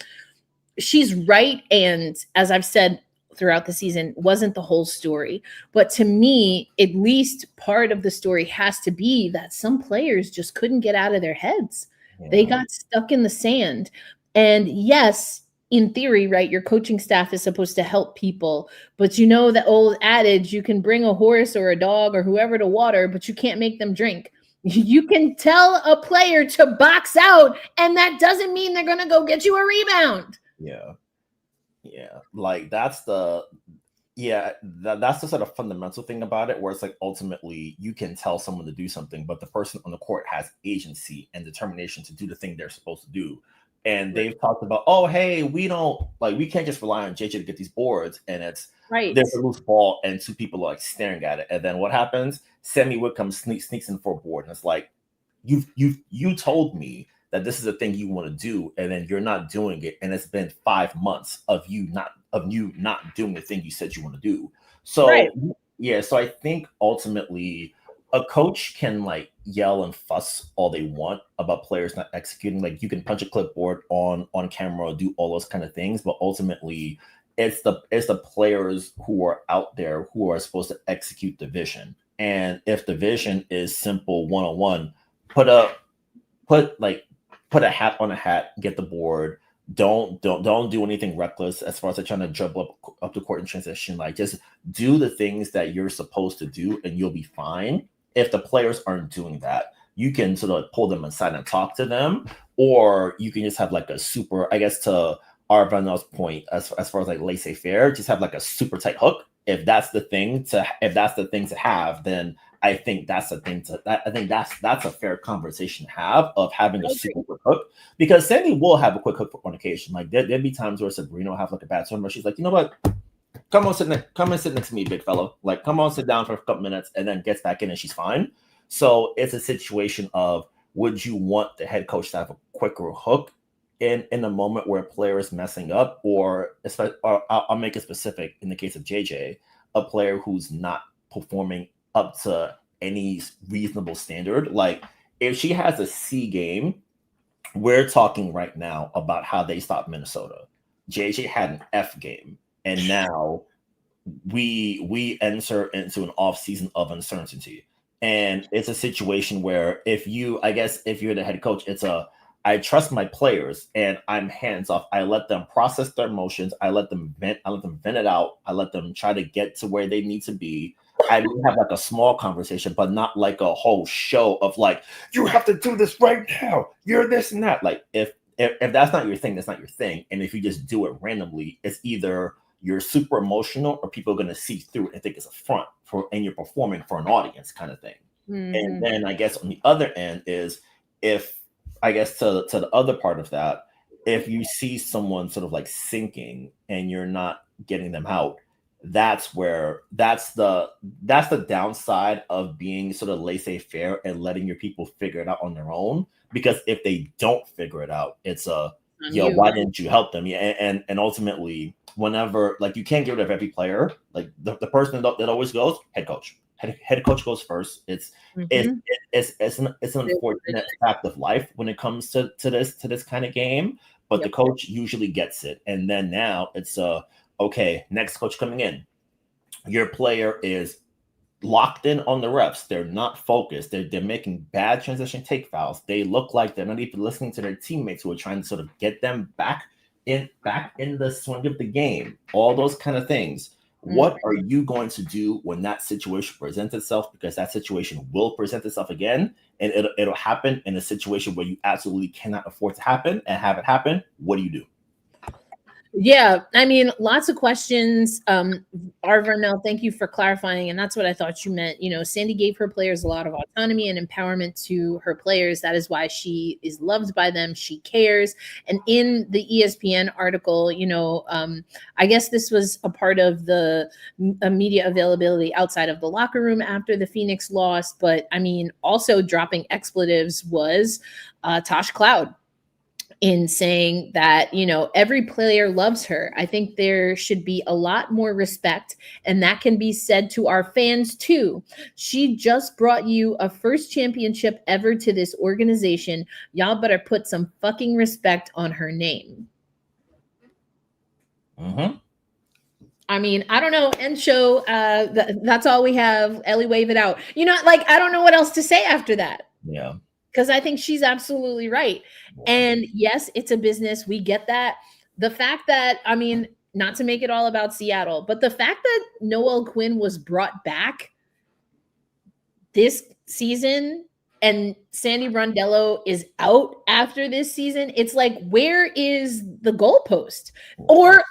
she's right. And as I've said throughout the season, wasn't the whole story. But to me, at least part of the story has to be that some players just couldn't get out of their heads. Yeah. They got stuck in the sand. And yes, in theory, right, your coaching staff is supposed to help people, but the old adage, you can bring a horse or a dog or whoever to water, but you can't make them drink. You can tell a player to box out, and that doesn't mean they're going to go get you a rebound. Yeah. Like that's the sort of fundamental thing about it, where it's like ultimately you can tell someone to do something, but the person on the court has agency and determination to do the thing they're supposed to do. And they've talked about, oh, hey, we can't just rely on JJ to get these boards. And it's right. There's a loose ball and two people are like staring at it. And then what happens? Sammy Whitcomb sneaks in for a board. And it's like, you told me that this is a thing you want to do, and then you're not doing it. And it's been 5 months of you not doing the thing you said you want to do. So right. Yeah, so I think ultimately a coach can like yell and fuss all they want about players not executing. Like you can punch a clipboard on camera, do all those kind of things, but ultimately it's the players who are out there who are supposed to execute the vision. And if the vision is simple one-on-one, put a hat on a hat, get the board. Don't do anything reckless as far as like trying to dribble up the court in transition. Like just do the things that you're supposed to do and you'll be fine. If the players aren't doing that, you can sort of pull them aside and talk to them, or you can just have like a super, I guess, to Arvanel's point, as far as like laissez-faire, just have like a super tight hook. If that's the thing to have, then I think that's the thing I think that's a fair conversation to have, of having a super quick hook, because Sandy will have a quick hook on occasion. Like there'd be times where Sabrina will have like a bad turn where she's like, you know what? Come and sit next to me, big fellow. Like, come on, sit down for a couple minutes, and then gets back in and she's fine. So it's a situation of, would you want the head coach to have a quicker hook in a moment where a player is messing up, or I'll make it specific in the case of JJ, a player who's not performing up to any reasonable standard. Like if she has a C game, we're talking right now about how they stopped Minnesota. JJ had an F game, and now we enter into an off season of uncertainty. And it's a situation where if you're the head coach, I trust my players and I'm hands off. I let them process their emotions. I let them vent it out. I let them try to get to where they need to be. I may have like a small conversation, but not like a whole show of like, you have to do this right now. You're this and that. Like if that's not your thing, that's not your thing. And if you just do it randomly, it's either you're super emotional or people are going to see through it and think it's a front and you're performing for an audience kind of thing. Mm-hmm. And then I guess on the other end is, if I guess to the other part of that, if you see someone sort of like sinking and you're not getting them out, that's the downside of being sort of laissez-faire and letting your people figure it out on their own. Because if they don't figure it out, it's why didn't you help them? Yeah, and ultimately, whenever, like, you can't get rid of every player. Like the person that always goes, head coach. Head coach goes first. It's an unfortunate fact of life when it comes to this kind of game. But the coach usually gets it, and then now it's okay, next coach coming in. Your player is locked in on the refs. They're not focused. They're making bad transition take fouls. They look like they're not even listening to their teammates who are trying to sort of get them back in the swing of the game. All those kind of things. What are you going to do when that situation presents itself? Because that situation will present itself again, and it'll happen in a situation where you absolutely cannot afford to happen and have it happen. What do you do? Yeah, I mean, lots of questions. Vernell, thank you for clarifying. And that's what I thought you meant. You know, Sandy gave her players a lot of autonomy and empowerment to her players. That is why she is loved by them. She cares. And in the ESPN article, you know, I guess this was a part of the media availability outside of the locker room after the Phoenix loss. But I mean, also dropping expletives was Tosh Cloud, in saying that, you know, every player loves her. I think there should be a lot more respect, and that can be said to our fans too. She just brought you a first championship ever to this organization. Y'all better put some fucking respect on her name. Mm-hmm. I mean, I don't know. End show. That's all we have. Ellie, wave it out. You know, like, I don't know what else to say after that. Yeah. Because I think she's absolutely right. And yes, it's a business. We get that. The fact that, I mean, not to make it all about Seattle, but the fact that Noel Quinn was brought back this season and Sandy Brondello is out after this season, it's like, where is the goalpost? Or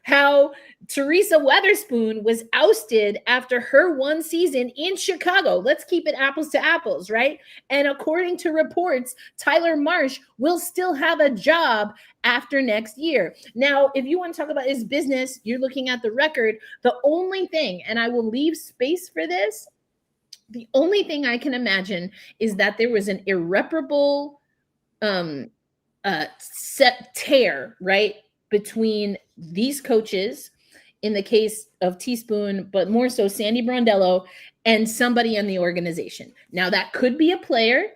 how Teresa Weatherspoon was ousted after her one season in Chicago. Let's keep it apples to apples, right? And according to reports, Tyler Marsh will still have a job after next year. Now, if you want to talk about his business, you're looking at the record. The only thing, and I will leave space for this, the only thing I can imagine is that there was an irreparable set tear, right, between these coaches, in the case of Teaspoon, but more so Sandy Brondello, and somebody in the organization. Now, that could be a player.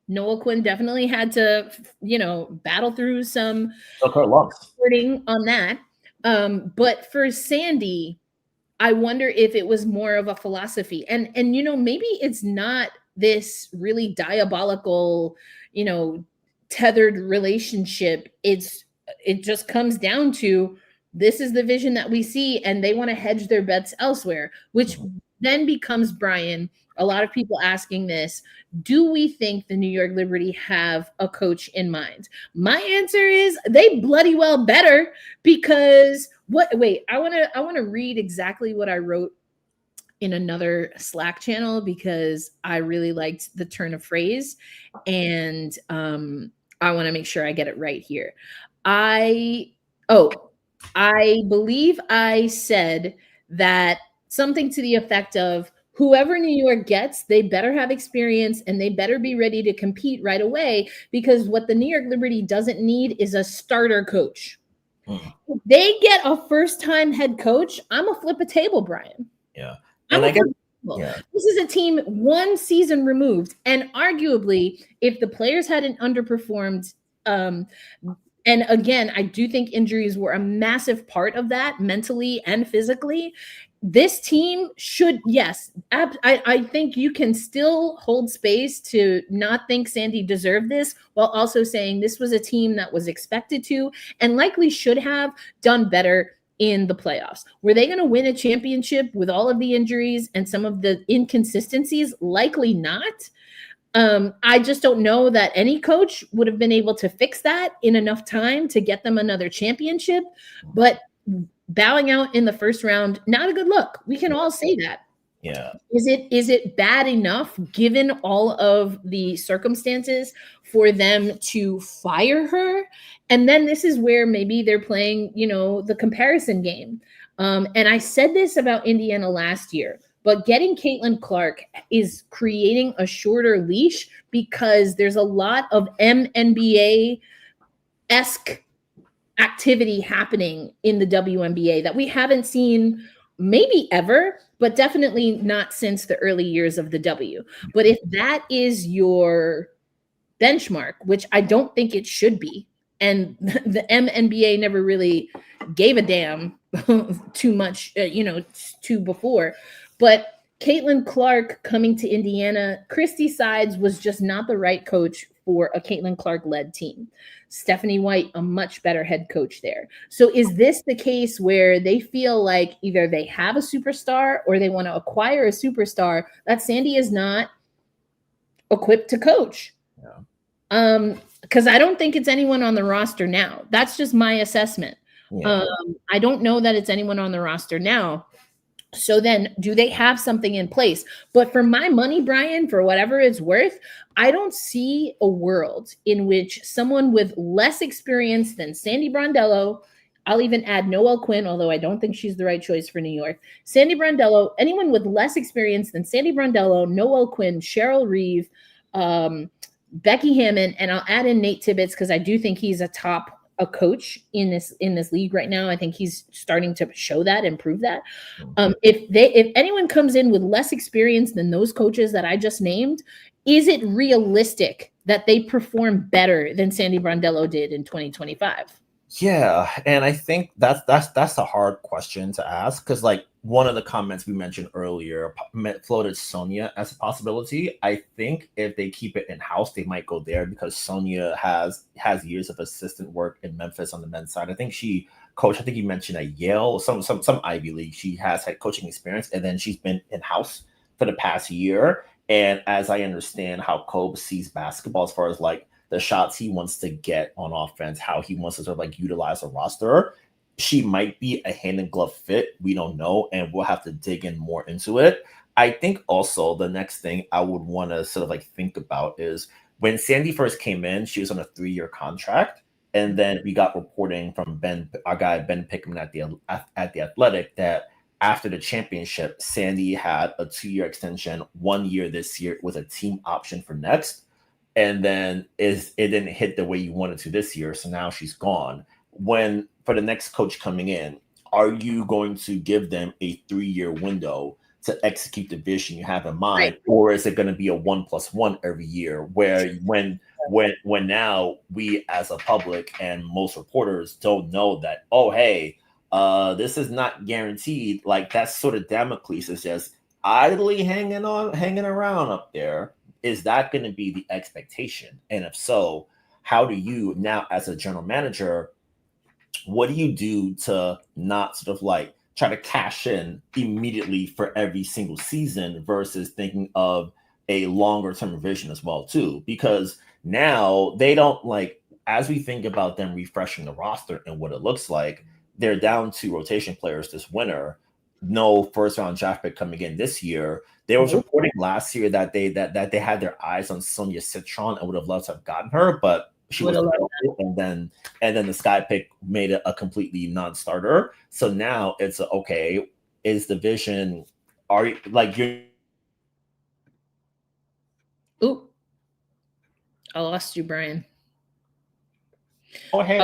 Noel Quinn definitely had to, you know, battle through some hurting on that. But for Sandy, I wonder if it was more of a philosophy. And you know, maybe it's not this really diabolical, you know, tethered relationship. It just comes down to, this is the vision that we see, and they want to hedge their bets elsewhere, which then becomes, Brian, a lot of people asking this, do we think the New York Liberty have a coach in mind? My answer is they bloody well better, because I want to read exactly what I wrote in another Slack channel, because I really liked the turn of phrase, and I want to make sure I get it right here. I believe I said that something to the effect of, whoever New York gets, they better have experience and they better be ready to compete right away, because what the New York Liberty doesn't need is a starter coach. If they get a first-time head coach, I'm gonna flip a table, Brian. Yeah. And I guess this is a team 1 season removed, and arguably, if the players hadn't underperformed, and again, I do think injuries were a massive part of that, mentally and physically, this team should, yes, I think you can still hold space to not think Sandy deserved this, while also saying this was a team that was expected to and likely should have done better in the playoffs. Were they going to win a championship with all of the injuries and some of the inconsistencies? Likely not. I just don't know that any coach would have been able to fix that in enough time to get them another championship. But bowing out in the first round, not a good look. We can all say that. Yeah. Is it bad enough, given all of the circumstances, for them to fire her? And then this is where maybe they're playing, the comparison game. And I said this about Indiana last year, but getting Caitlin Clark is creating a shorter leash, because there's a lot of MNBA-esque activity happening in the WNBA that we haven't seen maybe ever, but definitely not since the early years of the W. But if that is your benchmark, which I don't think it should be, and the MNBA never really gave a damn too much, to before, but Caitlin Clark coming to Indiana, Christy Sides was just not the right coach for a Caitlin Clark-led team. Stephanie White, a much better head coach there. So is this the case where they feel like either they have a superstar or they want to acquire a superstar that Sandy is not equipped to coach? Yeah. Because I don't think it's anyone on the roster now. That's just my assessment. Yeah. I don't know that it's anyone on the roster now. So then, do they have something in place? But for my money, Brian, for whatever it's worth, I don't see a world in which someone with less experience than Sandy Brondello, I'll even add Noelle Quinn, although I don't think she's the right choice for New York. Sandy Brondello, anyone with less experience than Sandy Brondello, Noelle Quinn, Cheryl Reeve, Becky Hammond, and I'll add in Nate Tibbetts, because I do think he's a coach in this league right now. I think he's starting to show that and prove that. If anyone comes in with less experience than those coaches that I just named, is it realistic that they perform better than Sandy Brondello did in 2025? Yeah, and I think that's a hard question to ask, because like one of the comments we mentioned earlier floated Sonia as a possibility. I think if they keep it in house, they might go there, because Sonia has years of assistant work in Memphis on the men's side. I think she coached. I think you mentioned at Yale, some Ivy League. She has had coaching experience, and then she's been in house for the past year. And as I understand how Kolb sees basketball, as far as like the shots he wants to get on offense, how he wants to sort of like utilize a roster, she might be a hand in glove fit. We don't know, and we'll have to dig in more into it. I think also the next thing I would want to sort of like think about is when Sandy first came in, she was on a 3-year contract, and then we got reporting from our guy Ben Pickman at the Athletic, that after the championship, Sandy had a 2-year extension, 1 year this year with a team option for next. And then it didn't hit the way you wanted to this year, so now she's gone. When for the next coach coming in, are you going to give them a 3-year window to execute the vision you have in mind, right? Or is it going to be a 1+1 every year, where when now we as a public and most reporters don't know that, oh hey, this is not guaranteed. Like that sort of Damocles is just idly hanging around up there. Is that going to be the expectation? And if so, how do you now, as a general manager, what do you do to not sort of like try to cash in immediately for every single season versus thinking of a longer term vision as well too, because now they don't like, as we think about them refreshing the roster and what it looks like, they're down to rotation players this winter. No first round draft pick coming in this year. There was reporting last year that they had their eyes on Sonia Citron and would have loved to have gotten her, but she was and then the Sky pick made it a completely non-starter. So now it's okay. Is the vision? Are you like you're? Ooh, I lost you, Brian. Oh hey,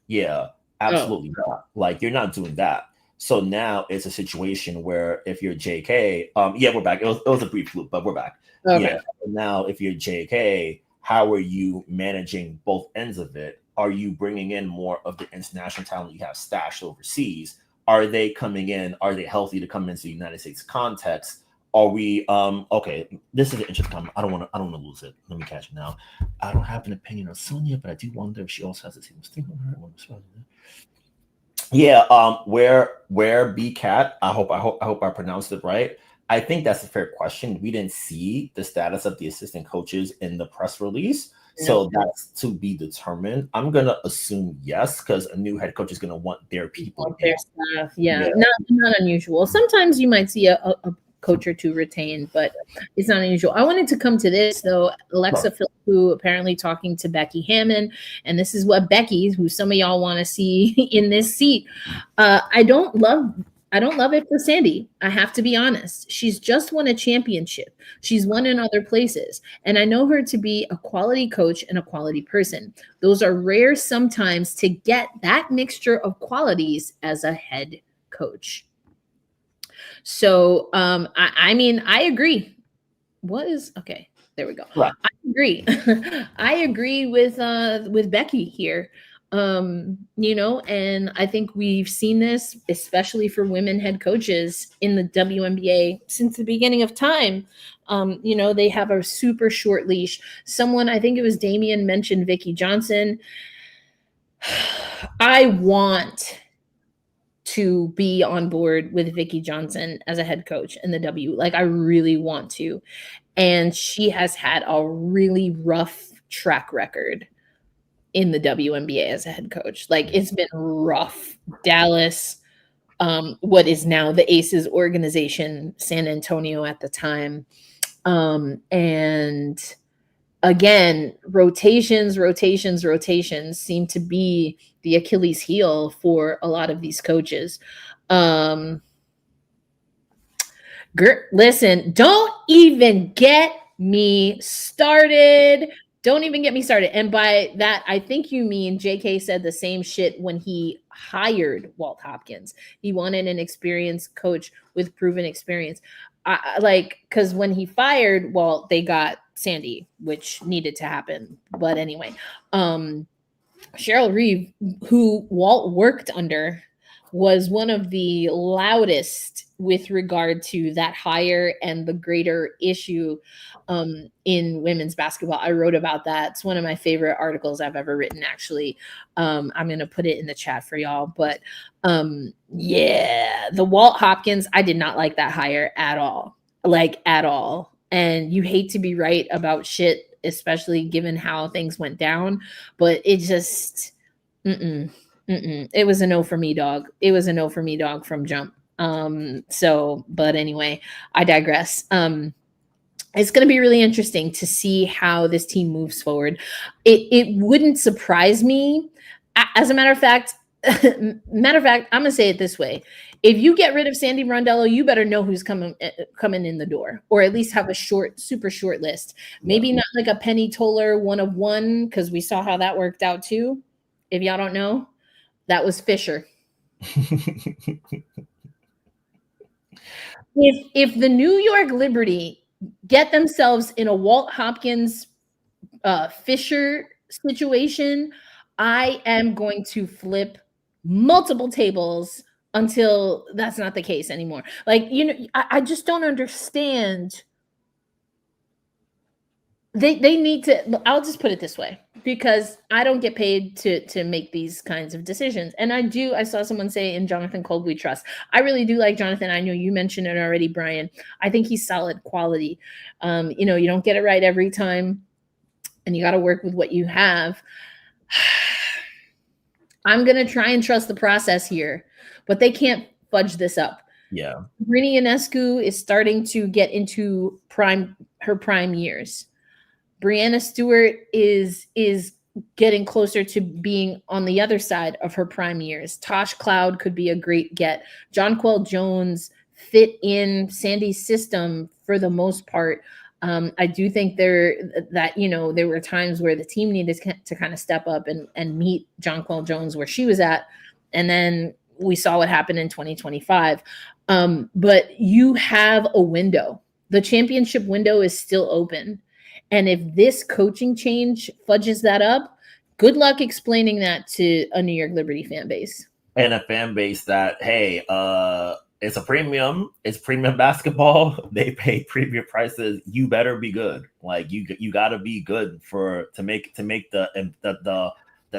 yeah, absolutely not. Like you're not doing that. So now it's a situation where if you're JK, yeah, we're back. It was a brief loop, but we're back. Okay. Yeah. Now, if you're JK, how are you managing both ends of it? Are you bringing in more of the international talent you have stashed overseas? Are they coming in? Are they healthy to come into the United States context? Are we okay? This is an interesting comment. I don't want to lose it. Let me catch it now. I don't have an opinion on Sonia, but I do wonder if she also has a team stigma on her. Yeah, where B Cat? I hope I pronounced it right. I think that's a fair question. We didn't see the status of the assistant coaches in the press release, so that's to be determined. I'm gonna assume yes, because a new head coach is gonna want their people, their staff. Yeah. Not unusual. Sometimes you might see a coach or two retained, but it's not unusual. I wanted to come to this though. Alexa Philippou apparently talking to Becky Hammon, and this is what Becky, who some of y'all want to see in this seat. I don't love it for Sandy. I have to be honest. She's just won a championship. She's won in other places, and I know her to be a quality coach and a quality person. Those are rare sometimes to get that mixture of qualities as a head coach. So, I mean, I agree. Okay? There we go. Right. I agree. I agree with Becky here. And I think we've seen this, especially for women head coaches in the WNBA since the beginning of time. They have a super short leash. Someone, I think it was Damian, mentioned Vicki Johnson. I want to be on board with Vicki Johnson as a head coach in the W. Like, I really want to. And she has had a really rough track record in the WNBA as a head coach. Like, it's been rough. Dallas, what is now the Aces organization, San Antonio at the time. And again, rotations seem to be the Achilles heel for a lot of these coaches. Listen, don't even get me started. Don't even get me started. And by that, I think you mean JK said the same shit when he hired Walt Hopkins. He wanted an experienced coach with proven experience. Because when he fired Walt, they got Sandy, which needed to happen. But anyway, Cheryl Reeve, who Walt worked under, was one of the loudest with regard to that hire and the greater issue in women's basketball. I wrote about that. It's one of my favorite articles I've ever written, actually. I'm going to put it in the chat for y'all. But the Walt Hopkins, I did not like that hire at all. Like, at all. And you hate to be right about shit, especially given how things went down. But it just, it was a no for me, dog. It was a no for me, dog, from jump. But anyway, I digress. It's going to be really interesting to see how this team moves forward. It wouldn't surprise me. As a matter of fact, I'm going to say it this way. If you get rid of Sandy Brondello, you better know who's coming in the door, or at least have a super short list. Maybe not like a Penny Toller 1 of 1, because we saw how that worked out too. If y'all don't know, that was Fisher. If the New York Liberty get themselves in a Walt Hopkins Fisher situation, I am going to flip multiple tables until that's not the case anymore. Like, I just don't understand. They need to, I'll just put it this way. because I don't get paid to make these kinds of decisions. And I saw someone say, in Jonathan Kolb we trust. I really do like Jonathan. I know you mentioned it already, Brian. I think he's solid quality. You know, you don't get it right every time, and you got to work with what you have. I'm going to try and trust the process here, but they can't fudge this up. Yeah. Brini Ionescu is starting to get into her prime years. Brianna Stewart is getting closer to being on the other side of her prime years. Tosh Cloud could be a great get. Jonquel Jones fit in Sandy's system for the most part. I do think there were times where the team needed to kind of step up and meet Jonquel Jones where she was at. And then we saw what happened in 2025. But you have a window. The championship window is still open. And if this coaching change fudges that up, good luck explaining that to a New York Liberty fan base. And a fan base that, hey, it's premium basketball. They pay premium prices. You better be good. Like you gotta be good to make the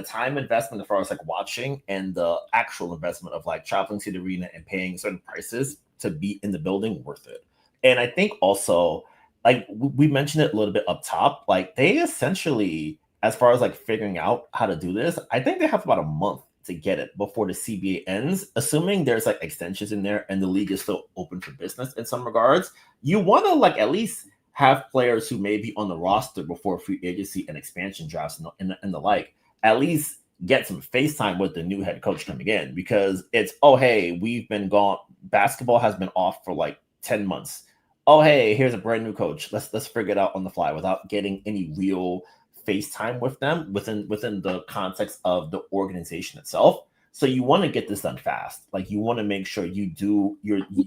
time investment as far as like watching and the actual investment of like traveling to the arena and paying certain prices to be in the building worth it. And I think also, like we mentioned it a little bit up top, like they essentially, as far as like figuring out how to do this, I think they have about a month to get it before the CBA ends, assuming there's like extensions in there and the league is still open for business in some regards. You want to like at least have players who may be on the roster before free agency and expansion drafts and the like, at least get some face time with the new head coach coming in, because it's, oh, hey, we've been gone. Basketball has been off for like 10 months. Oh, hey, here's a brand new coach. Let's figure it out on the fly without getting any real FaceTime with them within the context of the organization itself. So you want to get this done fast. Like you want to make sure you do your due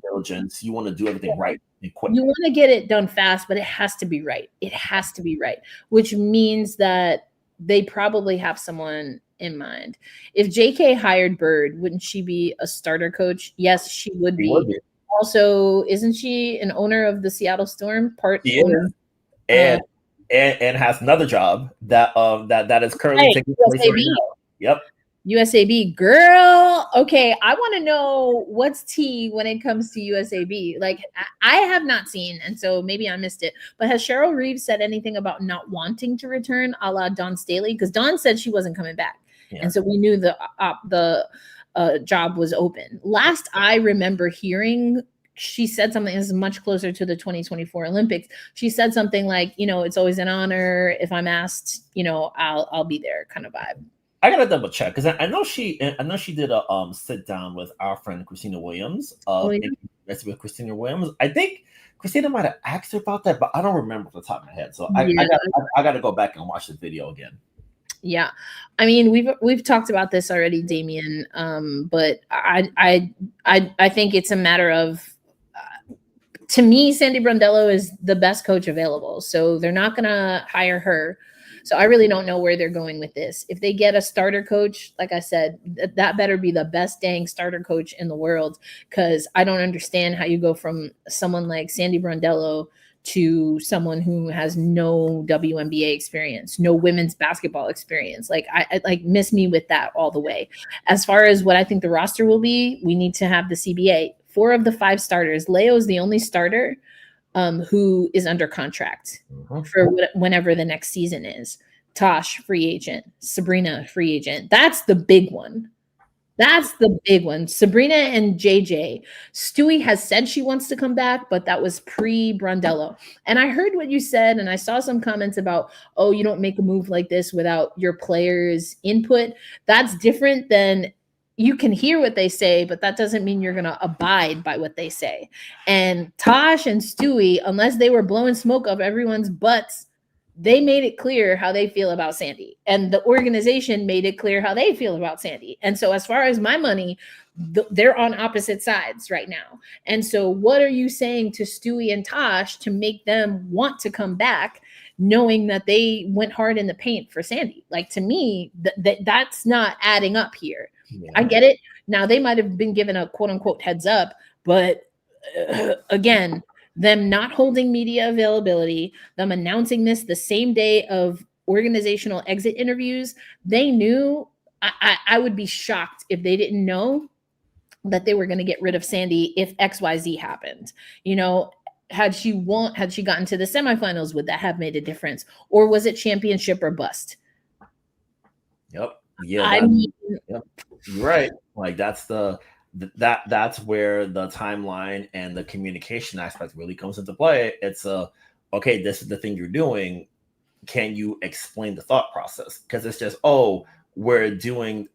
diligence. You want to do everything right and quick. You want to get it done fast, but it has to be right. It has to be right, which means that they probably have someone in mind. If JK hired Bird, wouldn't she be a starter coach? Yes, she would be. Also, isn't she an owner of the Seattle Storm? Owner? And has another job that is currently taking place right now. Yep. USAB, girl. Okay, I want to know what's tea when it comes to USAB. Like I have not seen, and so maybe I missed it. But has Cheryl Reeves said anything about not wanting to return, a la Dawn Staley? Because Dawn said she wasn't coming back, and so we knew the job was open. Last I remember hearing, she said something that's much closer to the 2024 Olympics. She said something like, it's always an honor. If I'm asked, I'll be there, kind of vibe. I gotta double check because I know she did a sit down with our friend Christina Williams. With Christina Williams. I think Christina might have asked her about that, but I don't remember off the top of my head. So I gotta go back and watch the video again. Yeah, I mean we've talked about this already, Damien. But I think it's a matter of, to me, Sandy Brondello is the best coach available, so they're not gonna hire her. So I really don't know where they're going with this. If they get a starter coach, like I said, that better be the best dang starter coach in the world, because I don't understand how you go from someone like Sandy Brondello to someone who has no WNBA experience, no women's basketball experience. Like I like miss me with that all the way. As far as what I think the roster will be, we need to have the CBA. 4 of the 5 starters. Leo is the only starter who is under contract for whenever the next season is. Tosh, free agent. Sabrina, free agent. That's the big one. Sabrina and JJ. Stewie has said she wants to come back, but that was pre-Brondello. And I heard what you said, and I saw some comments about, oh, you don't make a move like this without your players' input. That's different than, you can hear what they say, but that doesn't mean you're going to abide by what they say. And Tosh and Stewie, unless they were blowing smoke up everyone's butts, they made it clear how they feel about Sandy. And the organization made it clear how they feel about Sandy. And so as far as my money, they're on opposite sides right now. And so what are you saying to Stewie and Tosh to make them want to come back, knowing that they went hard in the paint for Sandy? Like, to me, that's not adding up here. Yeah. I get it. Now, they might have been given a quote unquote heads up, but them not holding media availability, them announcing this the same day of organizational exit interviews, they knew. I would be shocked if they didn't know that they were going to get rid of Sandy if XYZ happened. You know, had she gotten to the semifinals, would that have made a difference? Or was it championship or bust? Yep. Yeah. I mean, yep. You're right. Like that's that's where the timeline and the communication aspect really comes into play. It's okay, this is the thing you're doing. Can you explain the thought process? Because it's just, oh, we're doing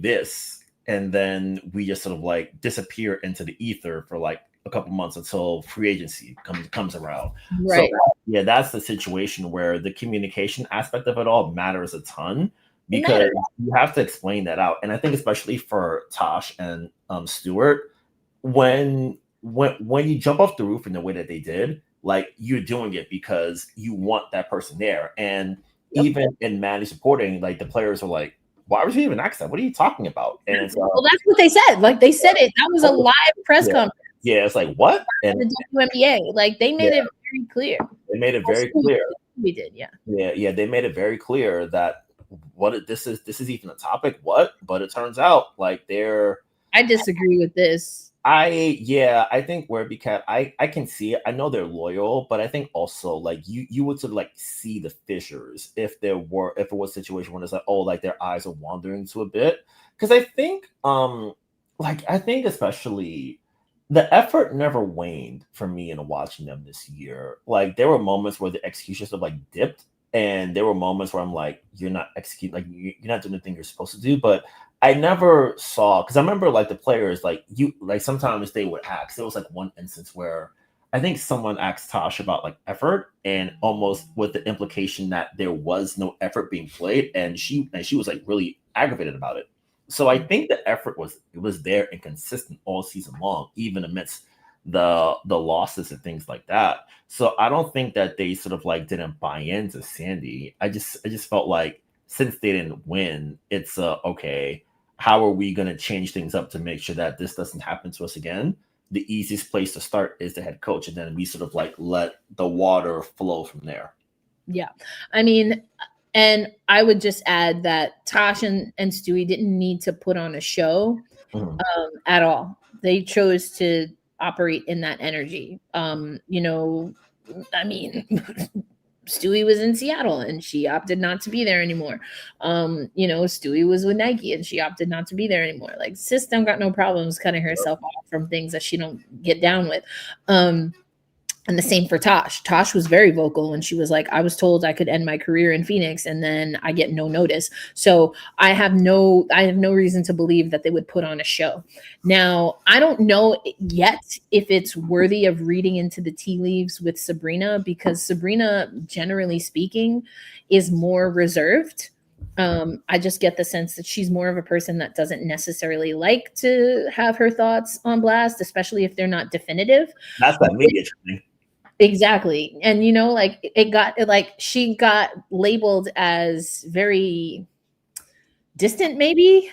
this, and then we just sort of like disappear into the ether for like a couple months until free agency comes around. right. So yeah, that's the situation where the communication aspect of it all matters a ton, because you have to explain that out. And I think especially for Tosh and Stewart, when you jump off the roof in the way that they did, like you're doing it because you want that person there. And even in Maddie supporting, like the players are like, why was he even asked that? What are you talking about? And it's well, that's what they said. Like they said it. That was a live press conference. Yeah, it's like what? And the WNBA, like they made it very clear. They made it very clear. We did, yeah. Yeah. They made it very clear that this is even a topic. What? But it turns out like they're. I disagree with this. I think where because I can see it. I know they're loyal, but I think also like you would sort of like see the fissures if it was a situation where it's like, oh, like their eyes are wandering to a bit. Because I think especially the effort never waned for me in watching them this year. Like there were moments where the execution sort of like dipped, and there were moments where I'm like, you're not executing, like you're not doing the thing you're supposed to do. But I never saw, because I remember like the players, like sometimes they would ask. There was like one instance where I think someone asked Tosh about like effort, and almost with the implication that there was no effort being played, and she was like really aggravated about it. So I think the effort was there and consistent all season long, even amidst the losses and things like that. So I don't think that they sort of like didn't buy into Sandy. I just felt like since they didn't win, it's okay, how are we going to change things up to make sure that this doesn't happen to us again? The easiest place to start is the head coach, and then we sort of like let the water flow from there. Yeah. I mean, and I would just add that Tosh and Stewie didn't need to put on a show at all. They chose to operate in that energy. You know, I mean, Stewie was in Seattle and she opted not to be there anymore. You know, Stewie was with Nike and she opted not to be there anymore. Like sis don't got no problems cutting herself off from things that she don't get down with. And the same for Tosh. Tosh was very vocal and she was like, I was told I could end my career in Phoenix and then I get no notice. So I have no reason to believe that they would put on a show. Now, I don't know yet if it's worthy of reading into the tea leaves with Sabrina, because Sabrina, generally speaking, is more reserved. I just get the sense that she's more of a person that doesn't necessarily like to have her thoughts on blast, especially if they're not definitive. That's that media thing. Exactly. And, you know, like she got labeled as very distant, maybe,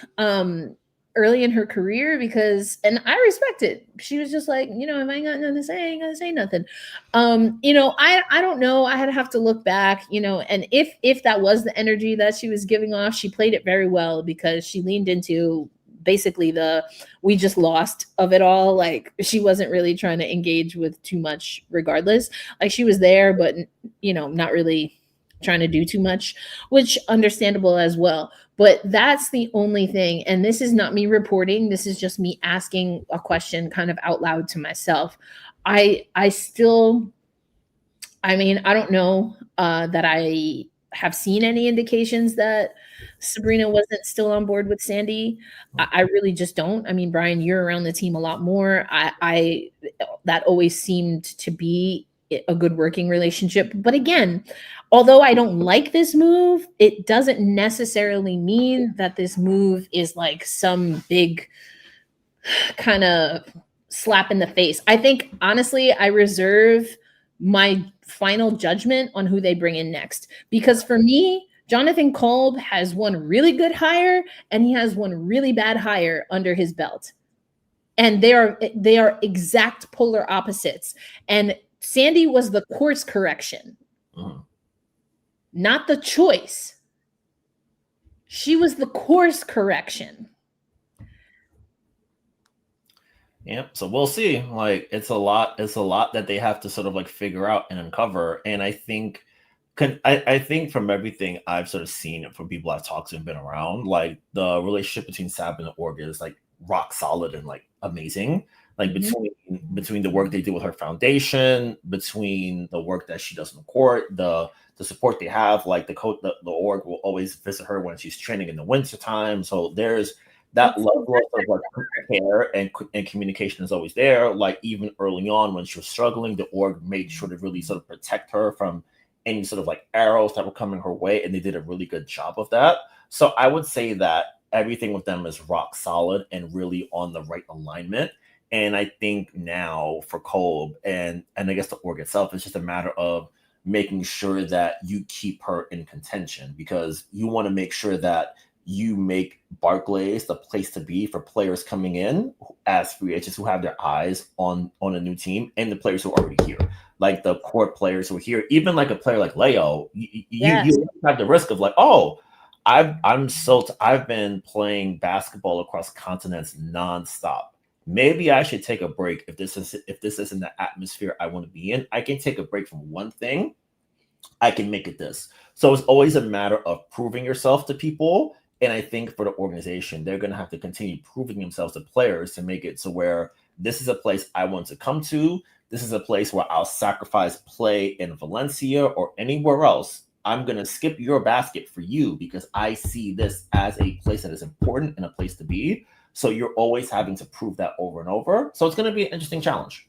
early in her career because, and I respect it. She was just like, you know, if I ain't got nothing to say, I ain't gonna say nothing. You know, I don't know. I had to have to look back, you know, and if that was the energy that she was giving off, she played it very well because she leaned into basically we just lost of it all. Like she wasn't really trying to engage with too much regardless. Like she was there, but you know, not really trying to do too much, which understandable as well. But that's the only thing. And this is not me reporting. This is just me asking a question kind of out loud to myself. I mean, I don't know that I have seen any indications that Sabrina wasn't still on board with Sandy. I really just don't. I mean, Brian, you're around the team a lot more. I that always seemed to be a good working relationship. But again, although I don't like this move, it doesn't necessarily mean that this move is like some big kind of slap in the face. I think, honestly, I reserve my final judgment on who they bring in next. Because for me, Jonathan Kolb has one really good hire and he has one really bad hire under his belt. And they are exact polar opposites. And Sandy was the course correction. not the choice. She was the course correction. Yeah, so we'll see. Like it's a lot that they have to sort of like figure out and uncover. And I think I think from everything I've sort of seen from people I've talked to and been around, like the relationship between Sab and Org is like rock solid and like amazing. Like between the work they do with her foundation, between the work that she does in the court, the support they have, like the coach, the org will always visit her when she's training in the winter time. So there's that level of like care and communication is always there. Like even early on when she was struggling, the org made sure to really sort of protect her from any sort of like arrows that were coming her way, and they did a really good job of that. So I would say that everything with them is rock solid and really on the right alignment. And I think now for Kolb and I guess the org itself, it's just a matter of making sure that you keep her in contention, because you want to make sure that you make Barclays the place to be for players coming in as free agents who have their eyes on a new team, and the players who are already here, like the core players who are here. Even like a player like Leo, you have the risk of like, oh, I've been playing basketball across continents nonstop. Maybe I should take a break if this isn't the atmosphere I want to be in. I can take a break from one thing. I can make it this. So it's always a matter of proving yourself to people. And I think for the organization, they're going to have to continue proving themselves to players to make it so where this is a place I want to come to. This is a place where I'll sacrifice play in Valencia or anywhere else. I'm going to skip your basket for you because I see this as a place that is important and a place to be. So you're always having to prove that over and over. So it's going to be an interesting challenge.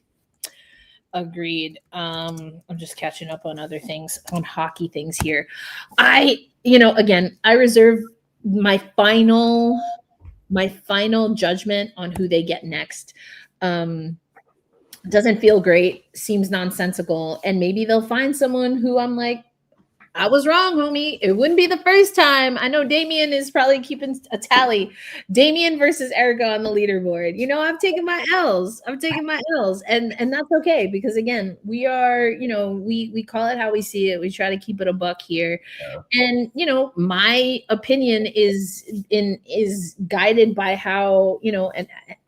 Agreed. I'm just catching up on other things, on hockey things here. Again, I reserve my final judgment on who they get next. Doesn't feel great, seems nonsensical, and maybe they'll find someone who I'm like, I was wrong, homie. It wouldn't be the first time. I know Damien is probably keeping a tally. Damien versus Erica on the leaderboard. I'm taking my L's. And that's okay, because again, we are, we call it how we see it. We try to keep it a buck here. Yeah. And my opinion is guided by how,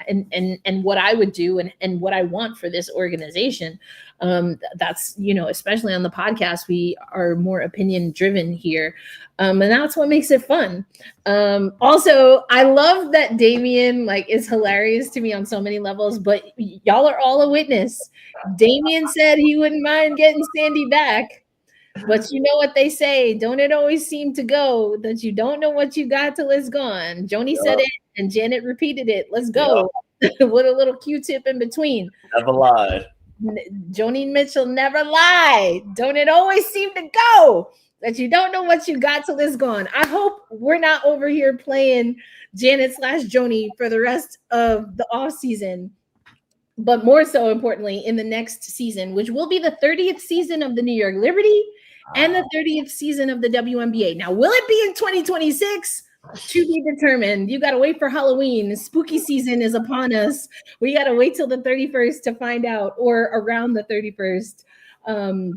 and what I would do and what I want for this organization. That's, especially on the podcast, we are more opinion driven here. And that's what makes it fun. Also, I love that Damien is hilarious to me on so many levels, but y'all are all a witness. Damien said he wouldn't mind getting Sandy back, but you know what they say, don't it always seem to go that you don't know what you got till it's gone. Joni said it and Janet repeated it. Let's go. With a little Q-tip in between. Never lied. Joni Mitchell never lied. Don't it always seem to go that you don't know what you got till it's gone? I hope we're not over here playing Janet/Joni for the rest of the off season, but more so importantly in the next season, which will be the 30th season of the New York Liberty and the 30th season of the WNBA. Now, will it be in 2026? To be determined. You got to wait for Halloween. Spooky season is upon us. We got to wait till the 31st to find out, or around the 31st.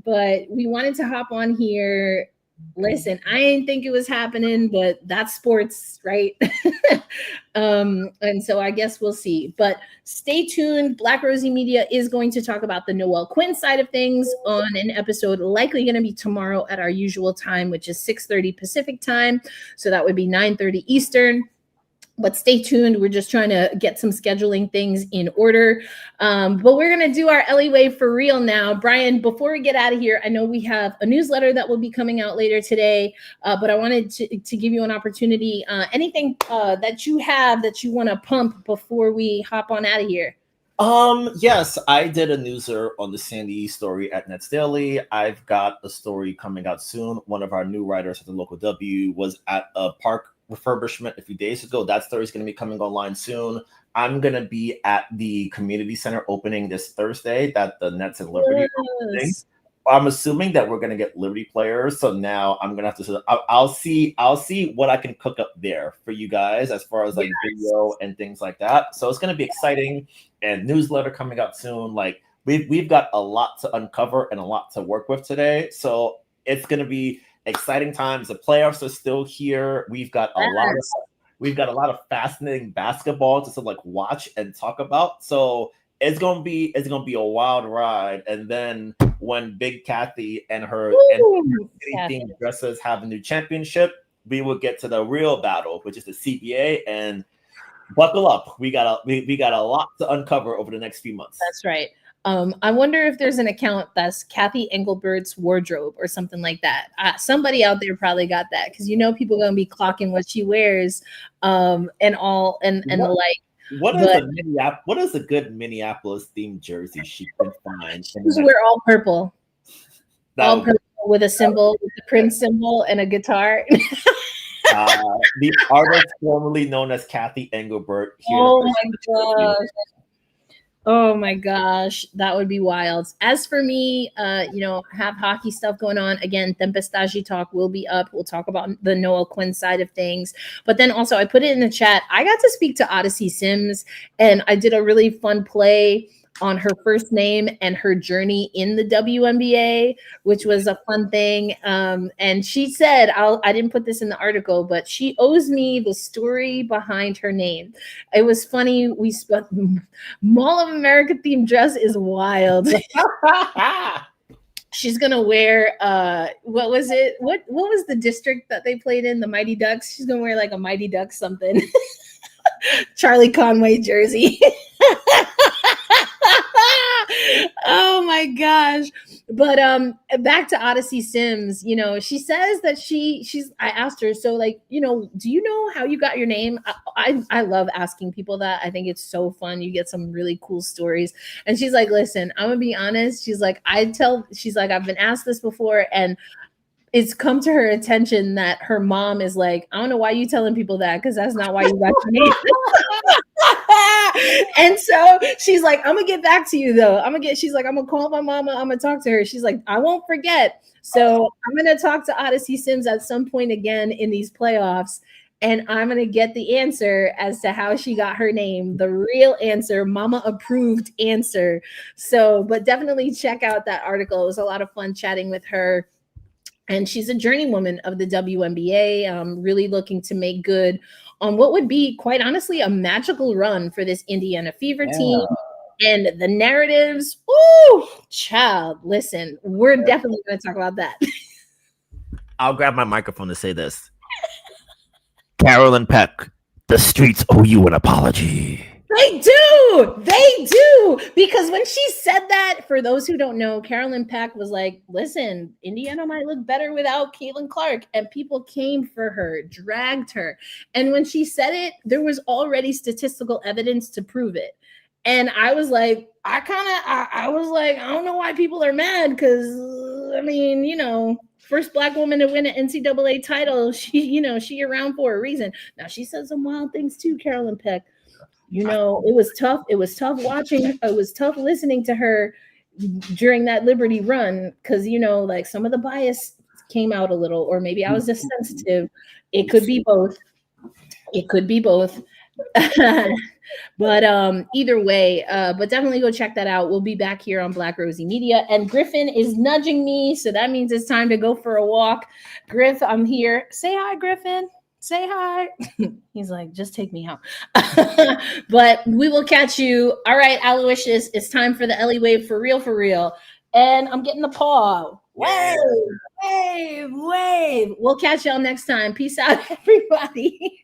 But we wanted to hop on here. Listen, I didn't think it was happening, but that's sports, right? And so I guess we'll see. But stay tuned. Black Rosie Media is going to talk about the Noelle Quinn side of things on an episode likely going to be tomorrow at our usual time, which is 6:30 Pacific time. So that would be 9:30 Eastern. But stay tuned. We're just trying to get some scheduling things in order. But we're going to do our Ellie Wave for real now. Brian, before we get out of here, I know we have a newsletter that will be coming out later today, but I wanted to give you an opportunity. Anything that you have that you want to pump before we hop on out of here? Yes, I did a newser on the Sandy story at Nets Daily. I've got a story coming out soon. One of our new writers at the local W was at a park refurbishment a few days ago. That story is going to be coming online soon. I'm going to be at the community center opening this Thursday that the Nets and Liberty are opening. I'm assuming that we're going to get Liberty players. So now I'm going to have to, I'll see what I can cook up there for you guys as far as video and things like that. So it's going to be exciting, and newsletter coming out soon. We've got a lot to uncover and a lot to work with today. So it's going to be exciting times. The playoffs are still here. We've got a lot of fascinating basketball to sort of like watch and talk about. So it's gonna be a wild ride. And then when Big Kathy and her team dresses have a new championship, we will get to the real battle, which is the CBA. And buckle up, we got a lot to uncover over the next few months. That's right. I wonder if there's an account that's Kathy Engelbert's wardrobe or something like that. Somebody out there probably got that, because people are gonna be clocking what she wears, and the like. What is a good Minneapolis themed jersey she can find? She's wear all purple. All purple with a symbol, with the Prince symbol and a guitar. The artist formerly known as Kathy Engelbert. Oh my gosh, that would be wild. As for me, have hockey stuff going on. Again, Tempestagi Talk will be up. We'll talk about the Noah Quinn side of things. But then also, I put it in the chat. I got to speak to Odyssey Sims, and I did a really fun play on her first name and her journey in the WNBA, which was a fun thing. And she said, I didn't put this in the article, but she owes me the story behind her name. It was funny. We spent Mall of America themed dress is wild. She's gonna wear what was it? What was the district that they played in? The Mighty Ducks. She's gonna wear like a Mighty Ducks something. Charlie Conway jersey. Oh my gosh. But back to Odyssey Sims, she says that I asked her, so like, do you know how you got your name? I love asking people that. I think it's so fun. You get some really cool stories. And she's like, listen, I'm gonna be honest. She's like, I've been asked this before, and it's come to her attention that her mom is like, I don't know why you telling people that, because that's not why you got your name. And so she's like, I'm gonna get back to you though. She's like, I'm gonna call my mama. I'm gonna talk to her. She's like, I won't forget. So I'm gonna talk to Odyssey Sims at some point again in these playoffs, and I'm gonna get the answer as to how she got her name, the real answer, mama approved answer. So, but definitely check out that article. It was a lot of fun chatting with her. And she's a journeywoman of the WNBA, really looking to make good on what would be, quite honestly, a magical run for this Indiana Fever team. And the narratives, child, listen, we're definitely going to talk about that. I'll grab my microphone to say this. Carolyn Peck, the streets owe you an apology. They do, because when she said that, for those who don't know, Carolyn Peck was like, listen, Indiana might look better without Caitlin Clark, and people came for her, dragged her. And when she said it, there was already statistical evidence to prove it. And I was like, I was like, I don't know why people are mad, because first Black woman to win an NCAA title, she around for a reason. Now she said some wild things too, Carolyn Peck. It was tough. It was tough watching. It was tough listening to her during that Liberty run, because, like some of the bias came out a little, or maybe I was just sensitive. It could be both. But either way, but definitely go check that out. We'll be back here on Black Rosie Media, and Griffin is nudging me, so that means it's time to go for a walk. Griff, I'm here. Say hi, Griffin. Say hi. He's like, just take me out. But we will catch you. All right, Aloysius, it's time for the Ellie wave for real. And I'm getting the paw. Wave. We'll catch y'all next time. Peace out, everybody.